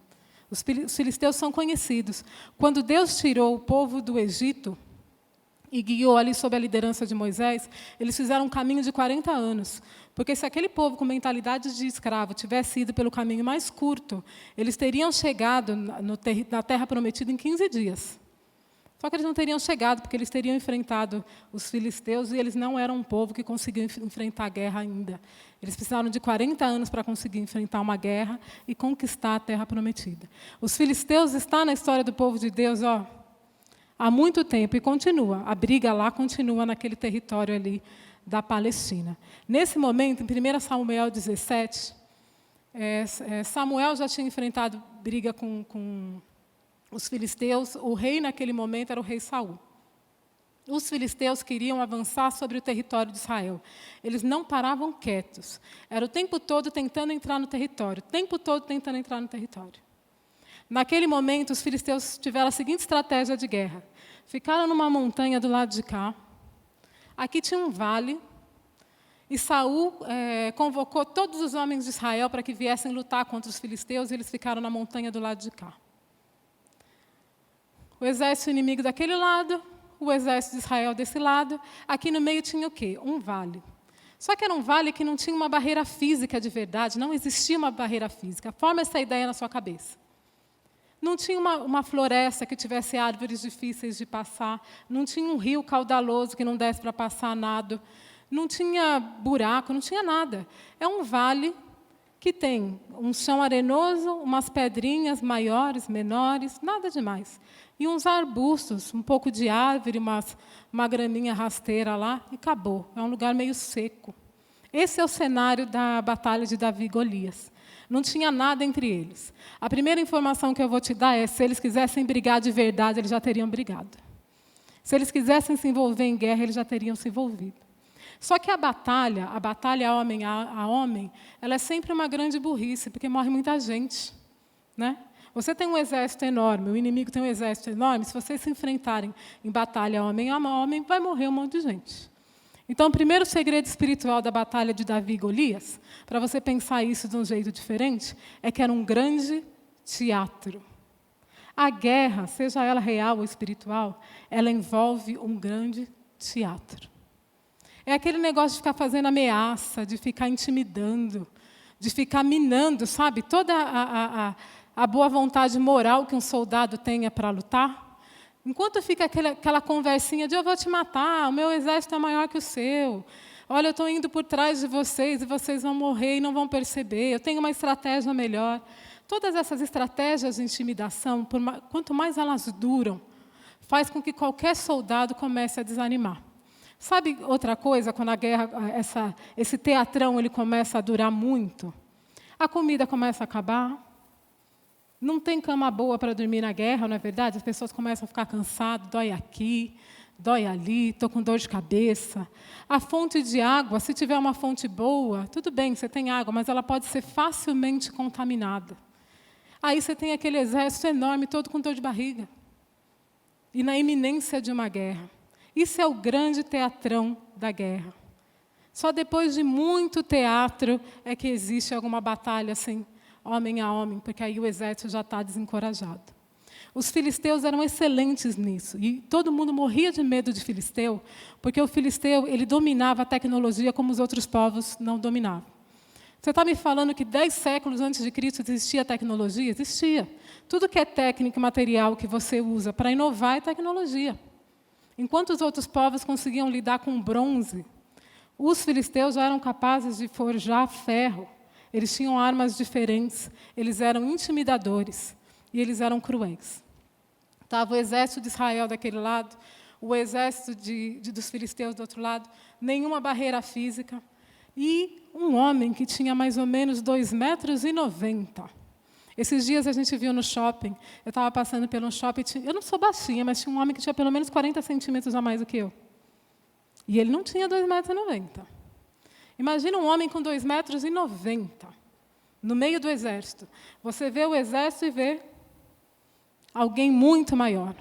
Os filisteus são conhecidos. Quando Deus tirou o povo do Egito e guiou ali sob a liderança de Moisés, eles fizeram um caminho de 40 anos. Porque se aquele povo com mentalidade de escravo tivesse ido pelo caminho mais curto, eles teriam chegado na terra prometida em 15 dias. Só que eles não teriam chegado, porque eles teriam enfrentado os filisteus e eles não eram um povo que conseguiu enfrentar a guerra ainda. Eles precisaram de 40 anos para conseguir enfrentar uma guerra e conquistar a terra prometida. Os filisteus estão na história do povo de Deus há muito tempo e continua. A briga lá continua naquele território ali da Palestina. Nesse momento, em 1 Samuel 17, Samuel já tinha enfrentado briga com os filisteus. O rei, naquele momento, era o rei Saul. Os filisteus queriam avançar sobre o território de Israel. Eles não paravam quietos. Era o tempo todo tentando entrar no território. O tempo todo tentando entrar no território. Naquele momento, os filisteus tiveram a seguinte estratégia de guerra. Ficaram numa montanha do lado de cá. Aqui tinha um vale. E Saul convocou todos os homens de Israel para que viessem lutar contra os filisteus. E eles ficaram na montanha do lado de cá. O exército inimigo daquele lado, o exército de Israel desse lado. Aqui no meio tinha o quê? Um vale. Só que era um vale que não tinha uma barreira física de verdade, não existia uma barreira física. Forma essa ideia na sua cabeça. Não tinha uma floresta que tivesse árvores difíceis de passar, não tinha um rio caudaloso que não desse para passar nado, não tinha buraco, não tinha nada. É um vale que tem um chão arenoso, umas pedrinhas maiores, menores, nada demais. E uns arbustos, um pouco de árvore, uma graminha rasteira lá, e acabou. É um lugar meio seco. Esse é o cenário da batalha de Davi e Golias. Não tinha nada entre eles. A primeira informação que eu vou te dar é, se eles quisessem brigar de verdade, eles já teriam brigado. Se eles quisessem se envolver em guerra, eles já teriam se envolvido. Só que a batalha homem a homem, ela é sempre uma grande burrice, porque morre muita gente, né? Você tem um exército enorme, o inimigo tem um exército enorme, se vocês se enfrentarem em batalha homem a homem, vai morrer um monte de gente. Então, o primeiro segredo espiritual da batalha de Davi e Golias, para você pensar isso de um jeito diferente, é que era um grande teatro. A guerra, seja ela real ou espiritual, ela envolve um grande teatro. É aquele negócio de ficar fazendo ameaça, de ficar intimidando, de ficar minando, sabe? Toda a boa vontade moral que um soldado tenha para lutar. Enquanto fica aquela conversinha de eu vou te matar, o meu exército é maior que o seu. Olha, eu estou indo por trás de vocês e vocês vão morrer e não vão perceber. Eu tenho uma estratégia melhor. Todas essas estratégias de intimidação, quanto mais elas duram, faz com que qualquer soldado comece a desanimar. Sabe outra coisa, quando a guerra, esse teatrão ele começa a durar muito? A comida começa a acabar. Não tem cama boa para dormir na guerra, não é verdade? As pessoas começam a ficar cansadas, dói aqui, dói ali, estou com dor de cabeça. A fonte de água, se tiver uma fonte boa, tudo bem, você tem água, mas ela pode ser facilmente contaminada. Aí você tem aquele exército enorme, todo com dor de barriga. E na iminência de uma guerra. Isso é o grande teatrão da guerra. Só depois de muito teatro é que existe alguma batalha assim, homem a homem, porque aí o exército já está desencorajado. Os filisteus eram excelentes nisso, e todo mundo morria de medo de filisteu, porque o filisteu ele dominava a tecnologia como os outros povos não dominavam. Você está me falando que 10 séculos antes de Cristo existia tecnologia? Existia. Tudo que é técnica e material que você usa para inovar é tecnologia. Enquanto os outros povos conseguiam lidar com bronze, os filisteus já eram capazes de forjar ferro. Eles tinham armas diferentes, eles eram intimidadores e eles eram cruéis. Estava o exército de Israel daquele lado, o exército dos filisteus do outro lado, nenhuma barreira física, e um homem que tinha mais ou menos 2,90 metros. Esses dias a gente viu no shopping, eu estava passando pelo shopping, eu não sou baixinha, mas tinha um homem que tinha pelo menos 40 centímetros a mais do que eu. E ele não tinha 2,90 metros. Imagina um homem com 2,90 metros, no meio do exército. Você vê o exército e vê alguém muito maior.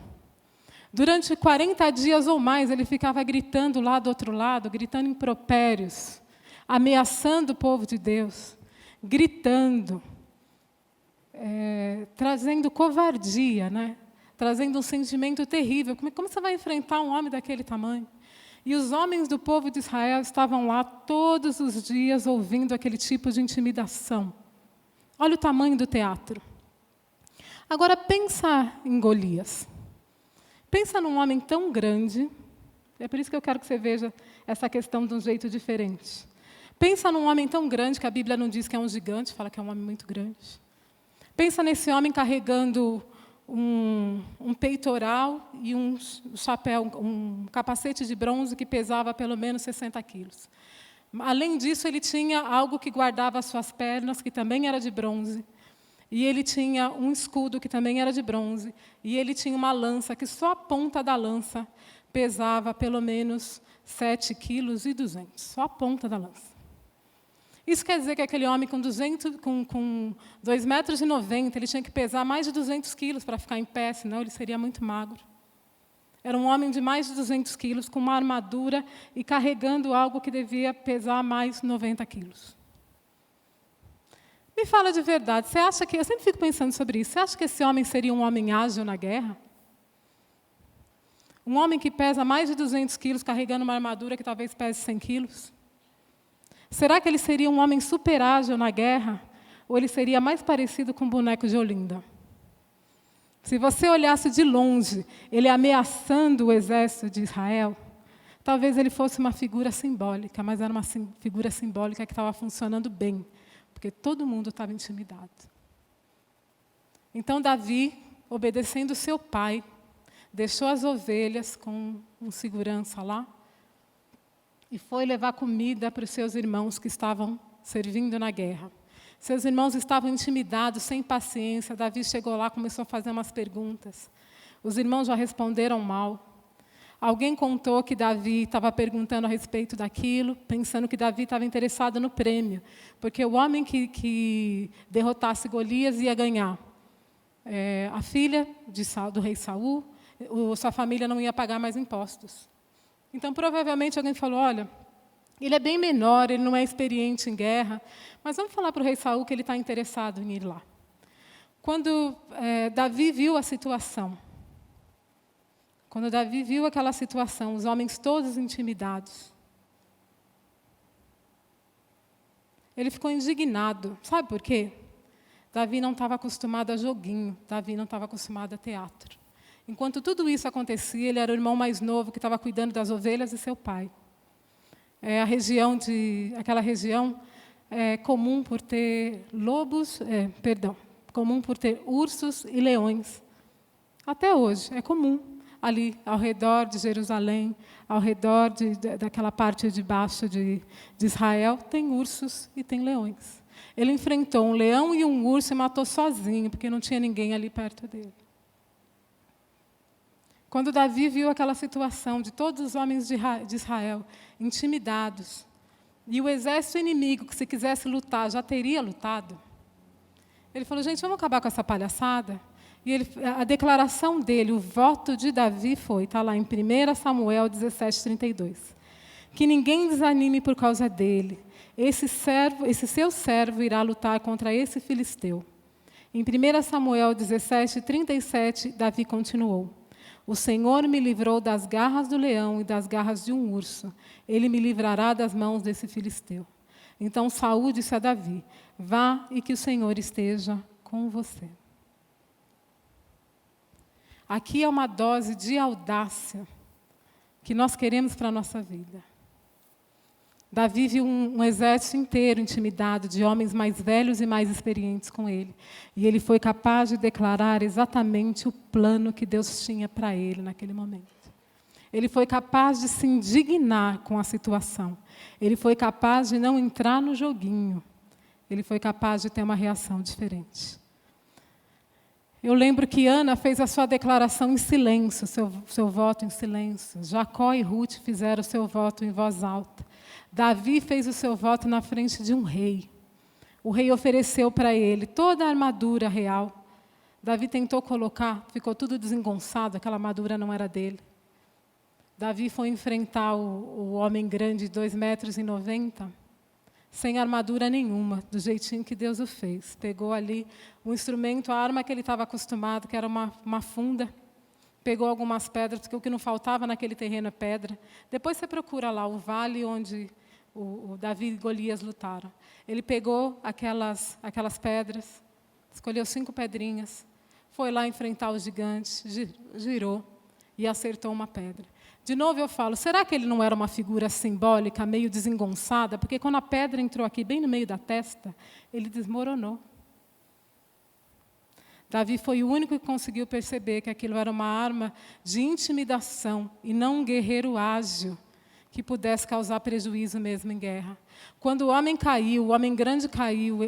Durante 40 dias ou mais, ele ficava gritando lá do outro lado, gritando impropérios, ameaçando o povo de Deus, gritando, trazendo covardia, né? Trazendo um sentimento terrível. Como você vai enfrentar um homem daquele tamanho? E os homens do povo de Israel estavam lá todos os dias ouvindo aquele tipo de intimidação. Olha o tamanho do teatro. Agora, pensa em Golias. Pensa num homem tão grande, é por isso que eu quero que você veja essa questão de um jeito diferente. Pensa num homem tão grande, que a Bíblia não diz que é um gigante, fala que é um homem muito grande. Pensa nesse homem carregando um peitoral e um chapéu, um capacete de bronze que pesava pelo menos 60 quilos. Além disso, ele tinha algo que guardava as suas pernas, que também era de bronze. E ele tinha um escudo, que também era de bronze. E ele tinha uma lança, que só a ponta da lança pesava pelo menos 7,2 kg. Só a ponta da lança. Isso quer dizer que aquele homem com 2,90 metros, ele tinha que pesar mais de 200 quilos para ficar em pé, senão ele seria muito magro. Era um homem de mais de 200 quilos, com uma armadura e carregando algo que devia pesar mais 90 quilos. Me fala de verdade, você acha que... Eu sempre fico pensando sobre isso. Você acha que esse homem seria um homem ágil na guerra? Um homem que pesa mais de 200 quilos, carregando uma armadura que talvez pese 100 quilos? Será que ele seria um homem super ágil na guerra? Ou ele seria mais parecido com um boneco de Olinda? Se você olhasse de longe, ele ameaçando o exército de Israel, talvez ele fosse uma figura simbólica, mas era uma figura simbólica que estava funcionando bem, porque todo mundo estava intimidado. Então, Davi, obedecendo seu pai, deixou as ovelhas com um segurança lá e foi levar comida para os seus irmãos que estavam servindo na guerra. Seus irmãos estavam intimidados, sem paciência. Davi chegou lá, começou a fazer umas perguntas. Os irmãos já responderam mal. Alguém contou que Davi estava perguntando a respeito daquilo, pensando que Davi estava interessado no prêmio, porque o homem que derrotasse Golias ia ganhar. A filha do rei Saul, sua família não ia pagar mais impostos. Então, provavelmente, alguém falou, olha, ele é bem menor, ele não é experiente em guerra, mas vamos falar para o rei Saul que ele está interessado em ir lá. Quando Davi viu a situação, aquela situação, os homens todos intimidados, ele ficou indignado. Sabe por quê? Davi não estava acostumado a joguinho, Davi não estava acostumado a teatro. Enquanto tudo isso acontecia, ele era o irmão mais novo que estava cuidando das ovelhas de seu pai. Aquela região é comum por ter comum por ter ursos e leões. Até hoje, é comum. Ali, ao redor de Jerusalém, ao redor daquela parte de baixo de Israel, tem ursos e tem leões. Ele enfrentou um leão e um urso e matou sozinho, porque não tinha ninguém ali perto dele. Quando Davi viu aquela situação de todos os homens de Israel intimidados, e o exército inimigo, que se quisesse lutar, já teria lutado, ele falou, gente, vamos acabar com essa palhaçada? E a declaração dele, o voto de Davi foi, está lá em 1 Samuel 17:32, que ninguém desanime por causa dele. Esse seu servo irá lutar contra esse filisteu. Em 1 Samuel 17:37, Davi continuou. O Senhor me livrou das garras do leão e das garras de um urso. Ele me livrará das mãos desse filisteu. Então Saul disse a Davi, vá e que o Senhor esteja com você. Aqui é uma dose de audácia que nós queremos para a nossa vida. Davi viu um exército inteiro intimidado de homens mais velhos e mais experientes com ele. E ele foi capaz de declarar exatamente o plano que Deus tinha para ele naquele momento. Ele foi capaz de se indignar com a situação. Ele foi capaz de não entrar no joguinho. Ele foi capaz de ter uma reação diferente. Eu lembro que Ana fez a sua declaração em silêncio, seu voto em silêncio. Jacó e Ruth fizeram o seu voto em voz alta. Davi fez o seu voto na frente de um rei. O rei ofereceu para ele toda a armadura real. Davi tentou colocar, ficou tudo desengonçado, aquela armadura não era dele. Davi foi enfrentar o homem grande de 2,90 metros, sem armadura nenhuma, do jeitinho que Deus o fez. Pegou ali um instrumento, a arma que ele estava acostumado, que era uma funda, pegou algumas pedras, porque o que não faltava naquele terreno é pedra. Depois você procura lá o vale onde o Davi e Golias lutaram. Ele pegou aquelas pedras, escolheu 5 pedrinhas, foi lá enfrentar os gigantes, girou, e acertou uma pedra. De novo eu falo, será que ele não era uma figura simbólica, meio desengonçada? Porque quando a pedra entrou aqui, bem no meio da testa, ele desmoronou. Davi foi o único que conseguiu perceber que aquilo era uma arma de intimidação e não um guerreiro ágil que pudesse causar prejuízo mesmo em guerra. Quando o homem caiu, o homem grande caiu,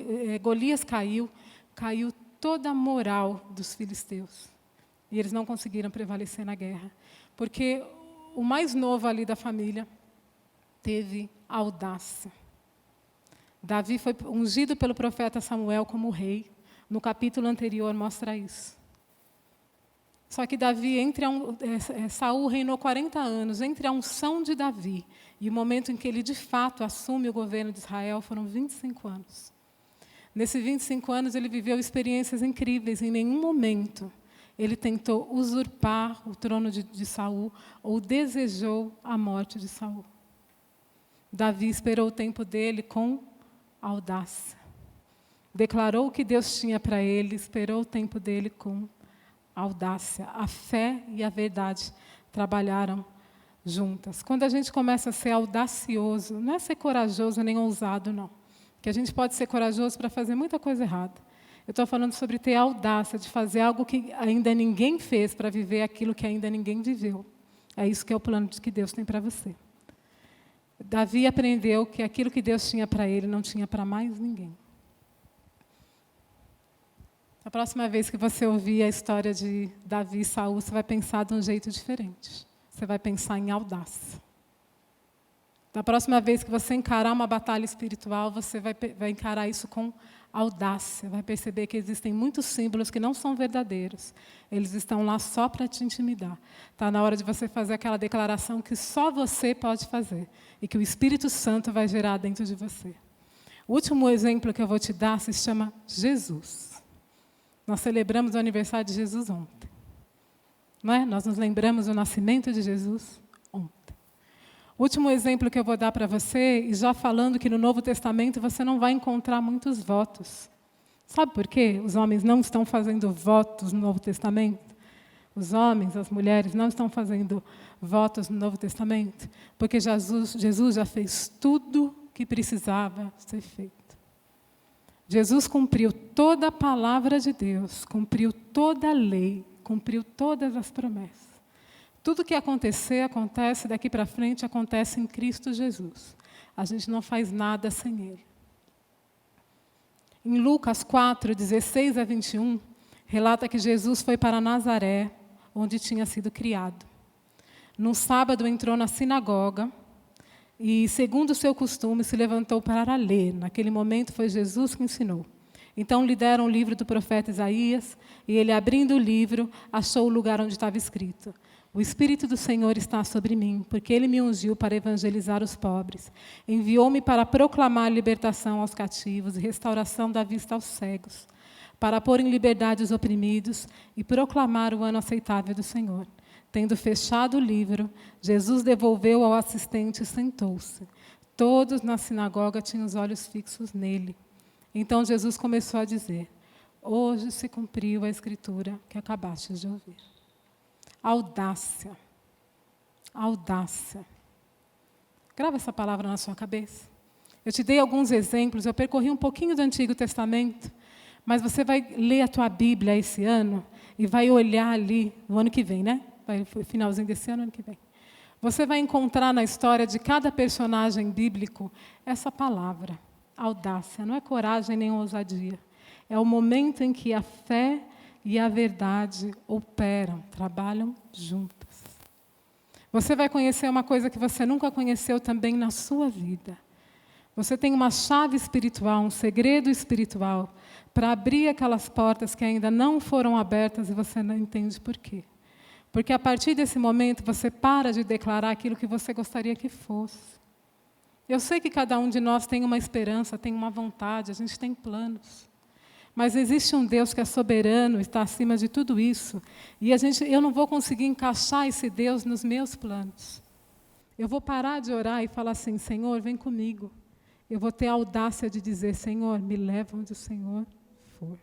Golias caiu, caiu toda a moral dos filisteus. E eles não conseguiram prevalecer na guerra. Porque o mais novo ali da família teve audácia. Davi foi ungido pelo profeta Samuel como rei. No capítulo anterior mostra isso. Só que Davi, Saul reinou 40 anos, entre a unção de Davi e o momento em que ele de fato assume o governo de Israel, foram 25 anos. Nesses 25 anos ele viveu experiências incríveis, em nenhum momento ele tentou usurpar o trono de Saul ou desejou a morte de Saul. Davi esperou o tempo dele com audácia. Declarou o que Deus tinha para ele, esperou o tempo dele com audácia. A fé e a verdade trabalharam juntas. Quando a gente começa a ser audacioso, não é ser corajoso nem ousado, não. Que a gente pode ser corajoso para fazer muita coisa errada. Eu estou falando sobre ter a audácia de fazer algo que ainda ninguém fez, para viver aquilo que ainda ninguém viveu. É isso que é o plano que Deus tem para você. Davi aprendeu que aquilo que Deus tinha para ele não tinha para mais ninguém. A próxima vez que você ouvir a história de Davi e Saul, você vai pensar de um jeito diferente. Você vai pensar em audácia. Da próxima vez que você encarar uma batalha espiritual, você vai encarar isso com audácia. Vai perceber que existem muitos símbolos que não são verdadeiros. Eles estão lá só para te intimidar. Está na hora de você fazer aquela declaração que só você pode fazer e que o Espírito Santo vai gerar dentro de você. O último exemplo que eu vou te dar se chama Jesus. Nós celebramos o aniversário de Jesus ontem. Não é? Nós nos lembramos do nascimento de Jesus ontem. O último exemplo que eu vou dar para você, e já falando que no Novo Testamento você não vai encontrar muitos votos. Sabe por quê? Os homens não estão fazendo votos no Novo Testamento. Os homens, as mulheres não estão fazendo votos no Novo Testamento, porque Jesus já fez tudo que precisava ser feito. Jesus cumpriu toda a palavra de Deus, cumpriu toda a lei, cumpriu todas as promessas. Tudo que acontecer, acontece daqui para frente, acontece em Cristo Jesus. A gente não faz nada sem Ele. Em Lucas 4, 16 a 21, relata que Jesus foi para Nazaré, onde tinha sido criado. No sábado entrou na sinagoga e, segundo o seu costume, se levantou para ler. Naquele momento foi Jesus que ensinou. Então lhe deram o livro do profeta Isaías, e ele, abrindo o livro, achou o lugar onde estava escrito: o Espírito do Senhor está sobre mim, porque Ele me ungiu para evangelizar os pobres. Enviou-me para proclamar libertação aos cativos e restauração da vista aos cegos, para pôr em liberdade os oprimidos e proclamar o ano aceitável do Senhor. Tendo fechado o livro, Jesus devolveu ao assistente e sentou-se. Todos na sinagoga tinham os olhos fixos nele. Então Jesus começou a dizer: hoje se cumpriu a escritura que acabaste de ouvir. Audácia. Audácia. Grava essa palavra na sua cabeça. Eu te dei alguns exemplos, eu percorri um pouquinho do Antigo Testamento, mas você vai ler a tua Bíblia esse ano e vai olhar ali, no ano que vem, né? Vai, finalzinho desse ano que vem. Você vai encontrar na história de cada personagem bíblico essa palavra, audácia. Não é coragem nem ousadia. É o momento em que a fé e a verdade operam, trabalham juntas. Você vai conhecer uma coisa que você nunca conheceu também na sua vida. Você tem uma chave espiritual, um segredo espiritual, para abrir aquelas portas que ainda não foram abertas e você não entende por quê. Porque a partir desse momento você para de declarar aquilo que você gostaria que fosse. Eu sei que cada um de nós tem uma esperança, tem uma vontade, a gente tem planos. Mas existe um Deus que é soberano, está acima de tudo isso. E eu não vou conseguir encaixar esse Deus nos meus planos. Eu vou parar de orar e falar assim: Senhor, vem comigo. Eu vou ter a audácia de dizer: Senhor, me leva onde o Senhor for.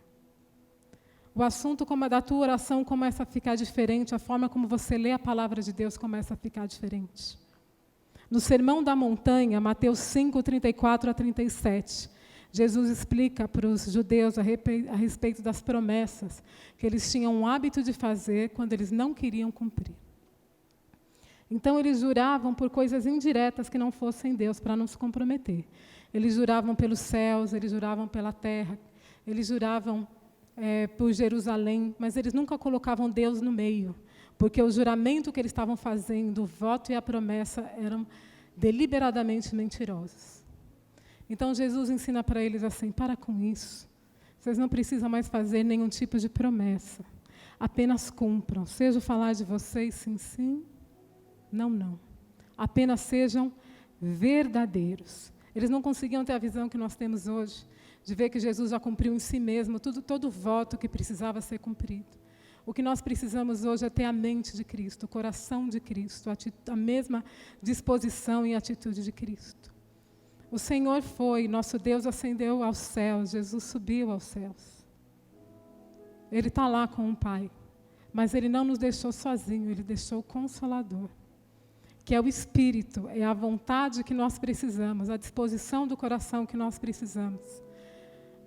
o assunto da tua oração começa a ficar diferente, a forma como você lê a palavra de Deus começa a ficar diferente. No Sermão da Montanha, Mateus 5, 34 a 37, Jesus explica para os judeus a respeito das promessas que eles tinham o hábito de fazer quando eles não queriam cumprir. Então, eles juravam por coisas indiretas que não fossem Deus, para não se comprometer. Eles juravam pelos céus, eles juravam pela terra, eles juravam por Jerusalém, mas eles nunca colocavam Deus no meio, porque o juramento que eles estavam fazendo, o voto e a promessa, eram deliberadamente mentirosos. Então, Jesus ensina para eles assim: para com isso, vocês não precisam mais fazer nenhum tipo de promessa, apenas cumpram, seja o falar de vocês sim, sim, não, não. Apenas sejam verdadeiros. Eles não conseguiam ter a visão que nós temos hoje, de ver que Jesus já cumpriu em si mesmo todo o voto que precisava ser cumprido. O que nós precisamos hoje é ter a mente de Cristo, o coração de Cristo, a mesma disposição e atitude de Cristo. O Senhor foi, nosso Deus ascendeu aos céus, Jesus subiu aos céus. Ele está lá com o Pai, mas Ele não nos deixou sozinho, Ele deixou o Consolador, que é o Espírito, é a vontade que nós precisamos, a disposição do coração que nós precisamos,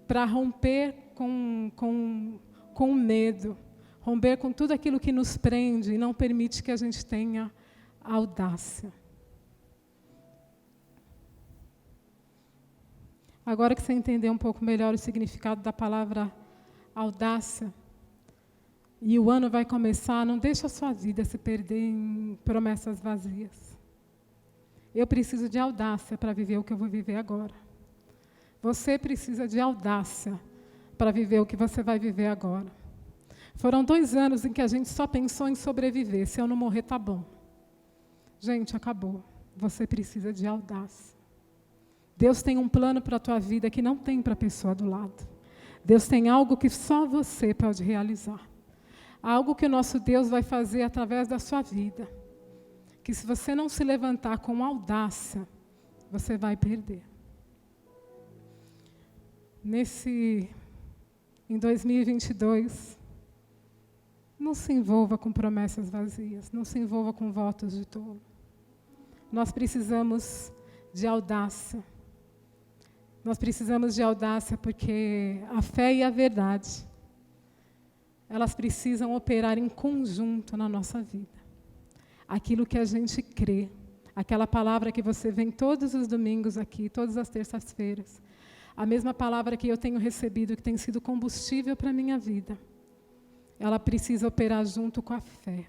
para romper com o medo, romper com tudo aquilo que nos prende e não permite que a gente tenha audácia. Agora que você entender um pouco melhor o significado da palavra audácia, e o ano vai começar, não deixa a sua vida se perder em promessas vazias. Eu preciso de audácia para viver o que eu vou viver agora. Você precisa de audácia para viver o que você vai viver agora. Foram 2 anos em que a gente só pensou em sobreviver. Se eu não morrer, tá bom. Gente, acabou. Você precisa de audácia. Deus tem um plano para a tua vida que não tem para a pessoa do lado. Deus tem algo que só você pode realizar. Algo que o nosso Deus vai fazer através da sua vida, que se você não se levantar com audácia, você vai perder. Em 2022, não se envolva com promessas vazias, não se envolva com votos de tolo. Nós precisamos de audácia. Nós precisamos de audácia porque a fé e a verdade, elas precisam operar em conjunto na nossa vida. Aquilo que a gente crê, aquela palavra que você vem todos os domingos aqui, todas as terças-feiras, a mesma palavra que eu tenho recebido, que tem sido combustível para a minha vida, ela precisa operar junto com a fé.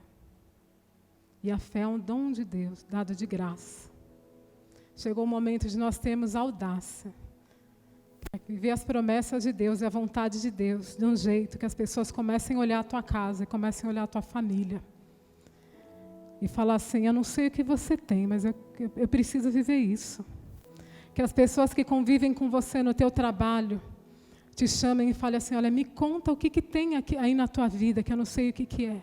E a fé é um dom de Deus, dado de graça. Chegou o momento de nós termos audácia, viver as promessas de Deus e a vontade de Deus de um jeito que as pessoas comecem a olhar a tua casa e comecem a olhar a tua família e falar assim: eu não sei o que você tem, mas eu preciso viver isso. Que as pessoas que convivem com você no teu trabalho te chamem e falem assim: olha, me conta o que tem aqui, aí na tua vida, que eu não sei o que é,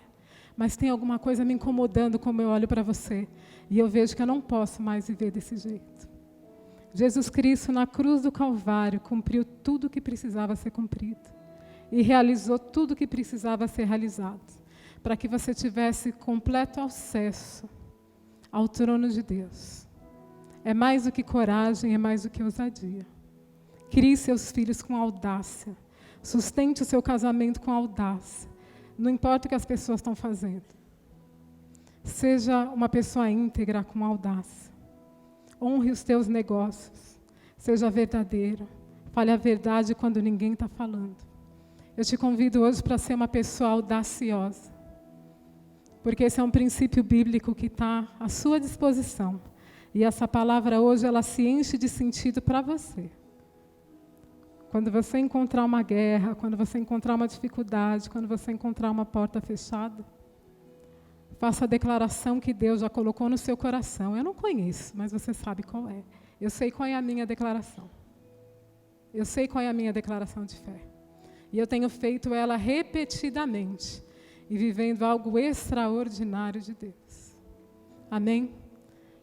mas tem alguma coisa me incomodando como eu olho para você e eu vejo que eu não posso mais viver desse jeito. Jesus Cristo, na cruz do Calvário, cumpriu tudo o que precisava ser cumprido e realizou tudo o que precisava ser realizado, para que você tivesse completo acesso ao trono de Deus. É mais do que coragem, é mais do que ousadia. Crie seus filhos com audácia, sustente o seu casamento com audácia, não importa o que as pessoas estão fazendo. Seja uma pessoa íntegra com audácia. Honre os teus negócios. Seja verdadeiro. Fale a verdade quando ninguém está falando. Eu te convido hoje para ser uma pessoa audaciosa. Porque esse é um princípio bíblico que está à sua disposição. E essa palavra hoje, ela se enche de sentido para você. Quando você encontrar uma guerra, quando você encontrar uma dificuldade, quando você encontrar uma porta fechada, faça a declaração que Deus já colocou no seu coração. Eu não conheço, mas você sabe qual é. Eu sei qual é a minha declaração. Eu sei qual é a minha declaração de fé. E eu tenho feito ela repetidamente e vivendo algo extraordinário de Deus. Amém?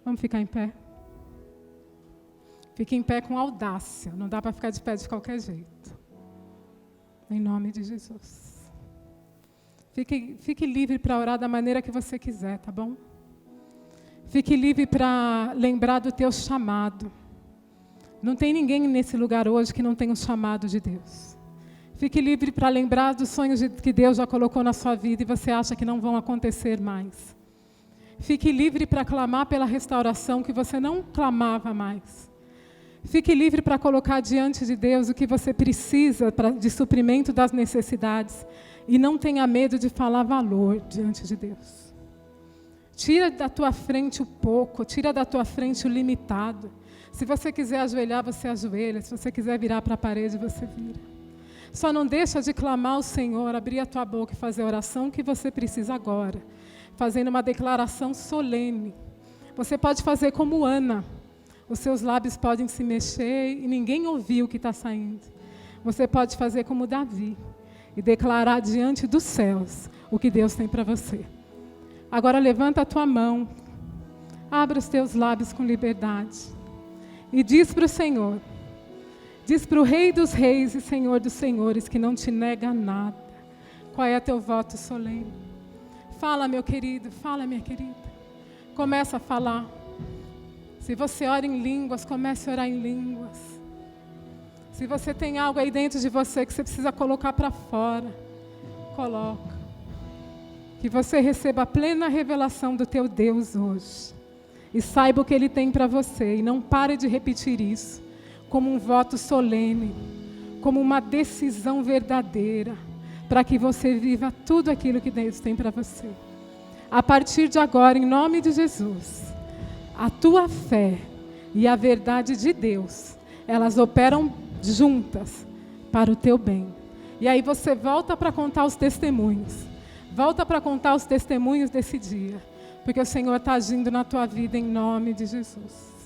Vamos ficar em pé? Fique em pé com audácia. Não dá para ficar de pé de qualquer jeito. Em nome de Jesus. Fique livre para orar da maneira que você quiser, tá bom? Fique livre para lembrar do teu chamado. Não tem ninguém nesse lugar hoje que não tenha um chamado de Deus. Fique livre para lembrar dos sonhos que Deus já colocou na sua vida e você acha que não vão acontecer mais. Fique livre para clamar pela restauração que você não clamava mais. Fique livre para colocar diante de Deus o que você precisa de suprimento das necessidades. E não tenha medo de falar valor diante de Deus. Tira da tua frente o pouco, tira da tua frente o limitado. Se você quiser ajoelhar, você ajoelha. Se você quiser virar para a parede, você vira. Só não deixa de clamar ao Senhor, abrir a tua boca e fazer a oração que você precisa agora. Fazendo uma declaração solene. Você pode fazer como Ana. Os seus lábios podem se mexer e ninguém ouvir o que está saindo. Você pode fazer como Davi e declarar diante dos céus o que Deus tem para você. Agora levanta a tua mão, abra os teus lábios com liberdade e diz para o Senhor, diz para o Rei dos Reis e Senhor dos Senhores que não te nega nada. Qual é teu voto solene? Fala, meu querido, fala, minha querida. Começa a falar. Se você ora em línguas, comece a orar em línguas. Se você tem algo aí dentro de você que você precisa colocar para fora, coloca. Que você receba a plena revelação do teu Deus hoje. E saiba o que Ele tem para você. E não pare de repetir isso como um voto solene, como uma decisão verdadeira, para que você viva tudo aquilo que Deus tem para você. A partir de agora, em nome de Jesus, a tua fé e a verdade de Deus, elas operam juntas para o teu bem. E aí você volta para contar os testemunhos. Volta para contar os testemunhos desse dia. Porque o Senhor está agindo na tua vida em nome de Jesus.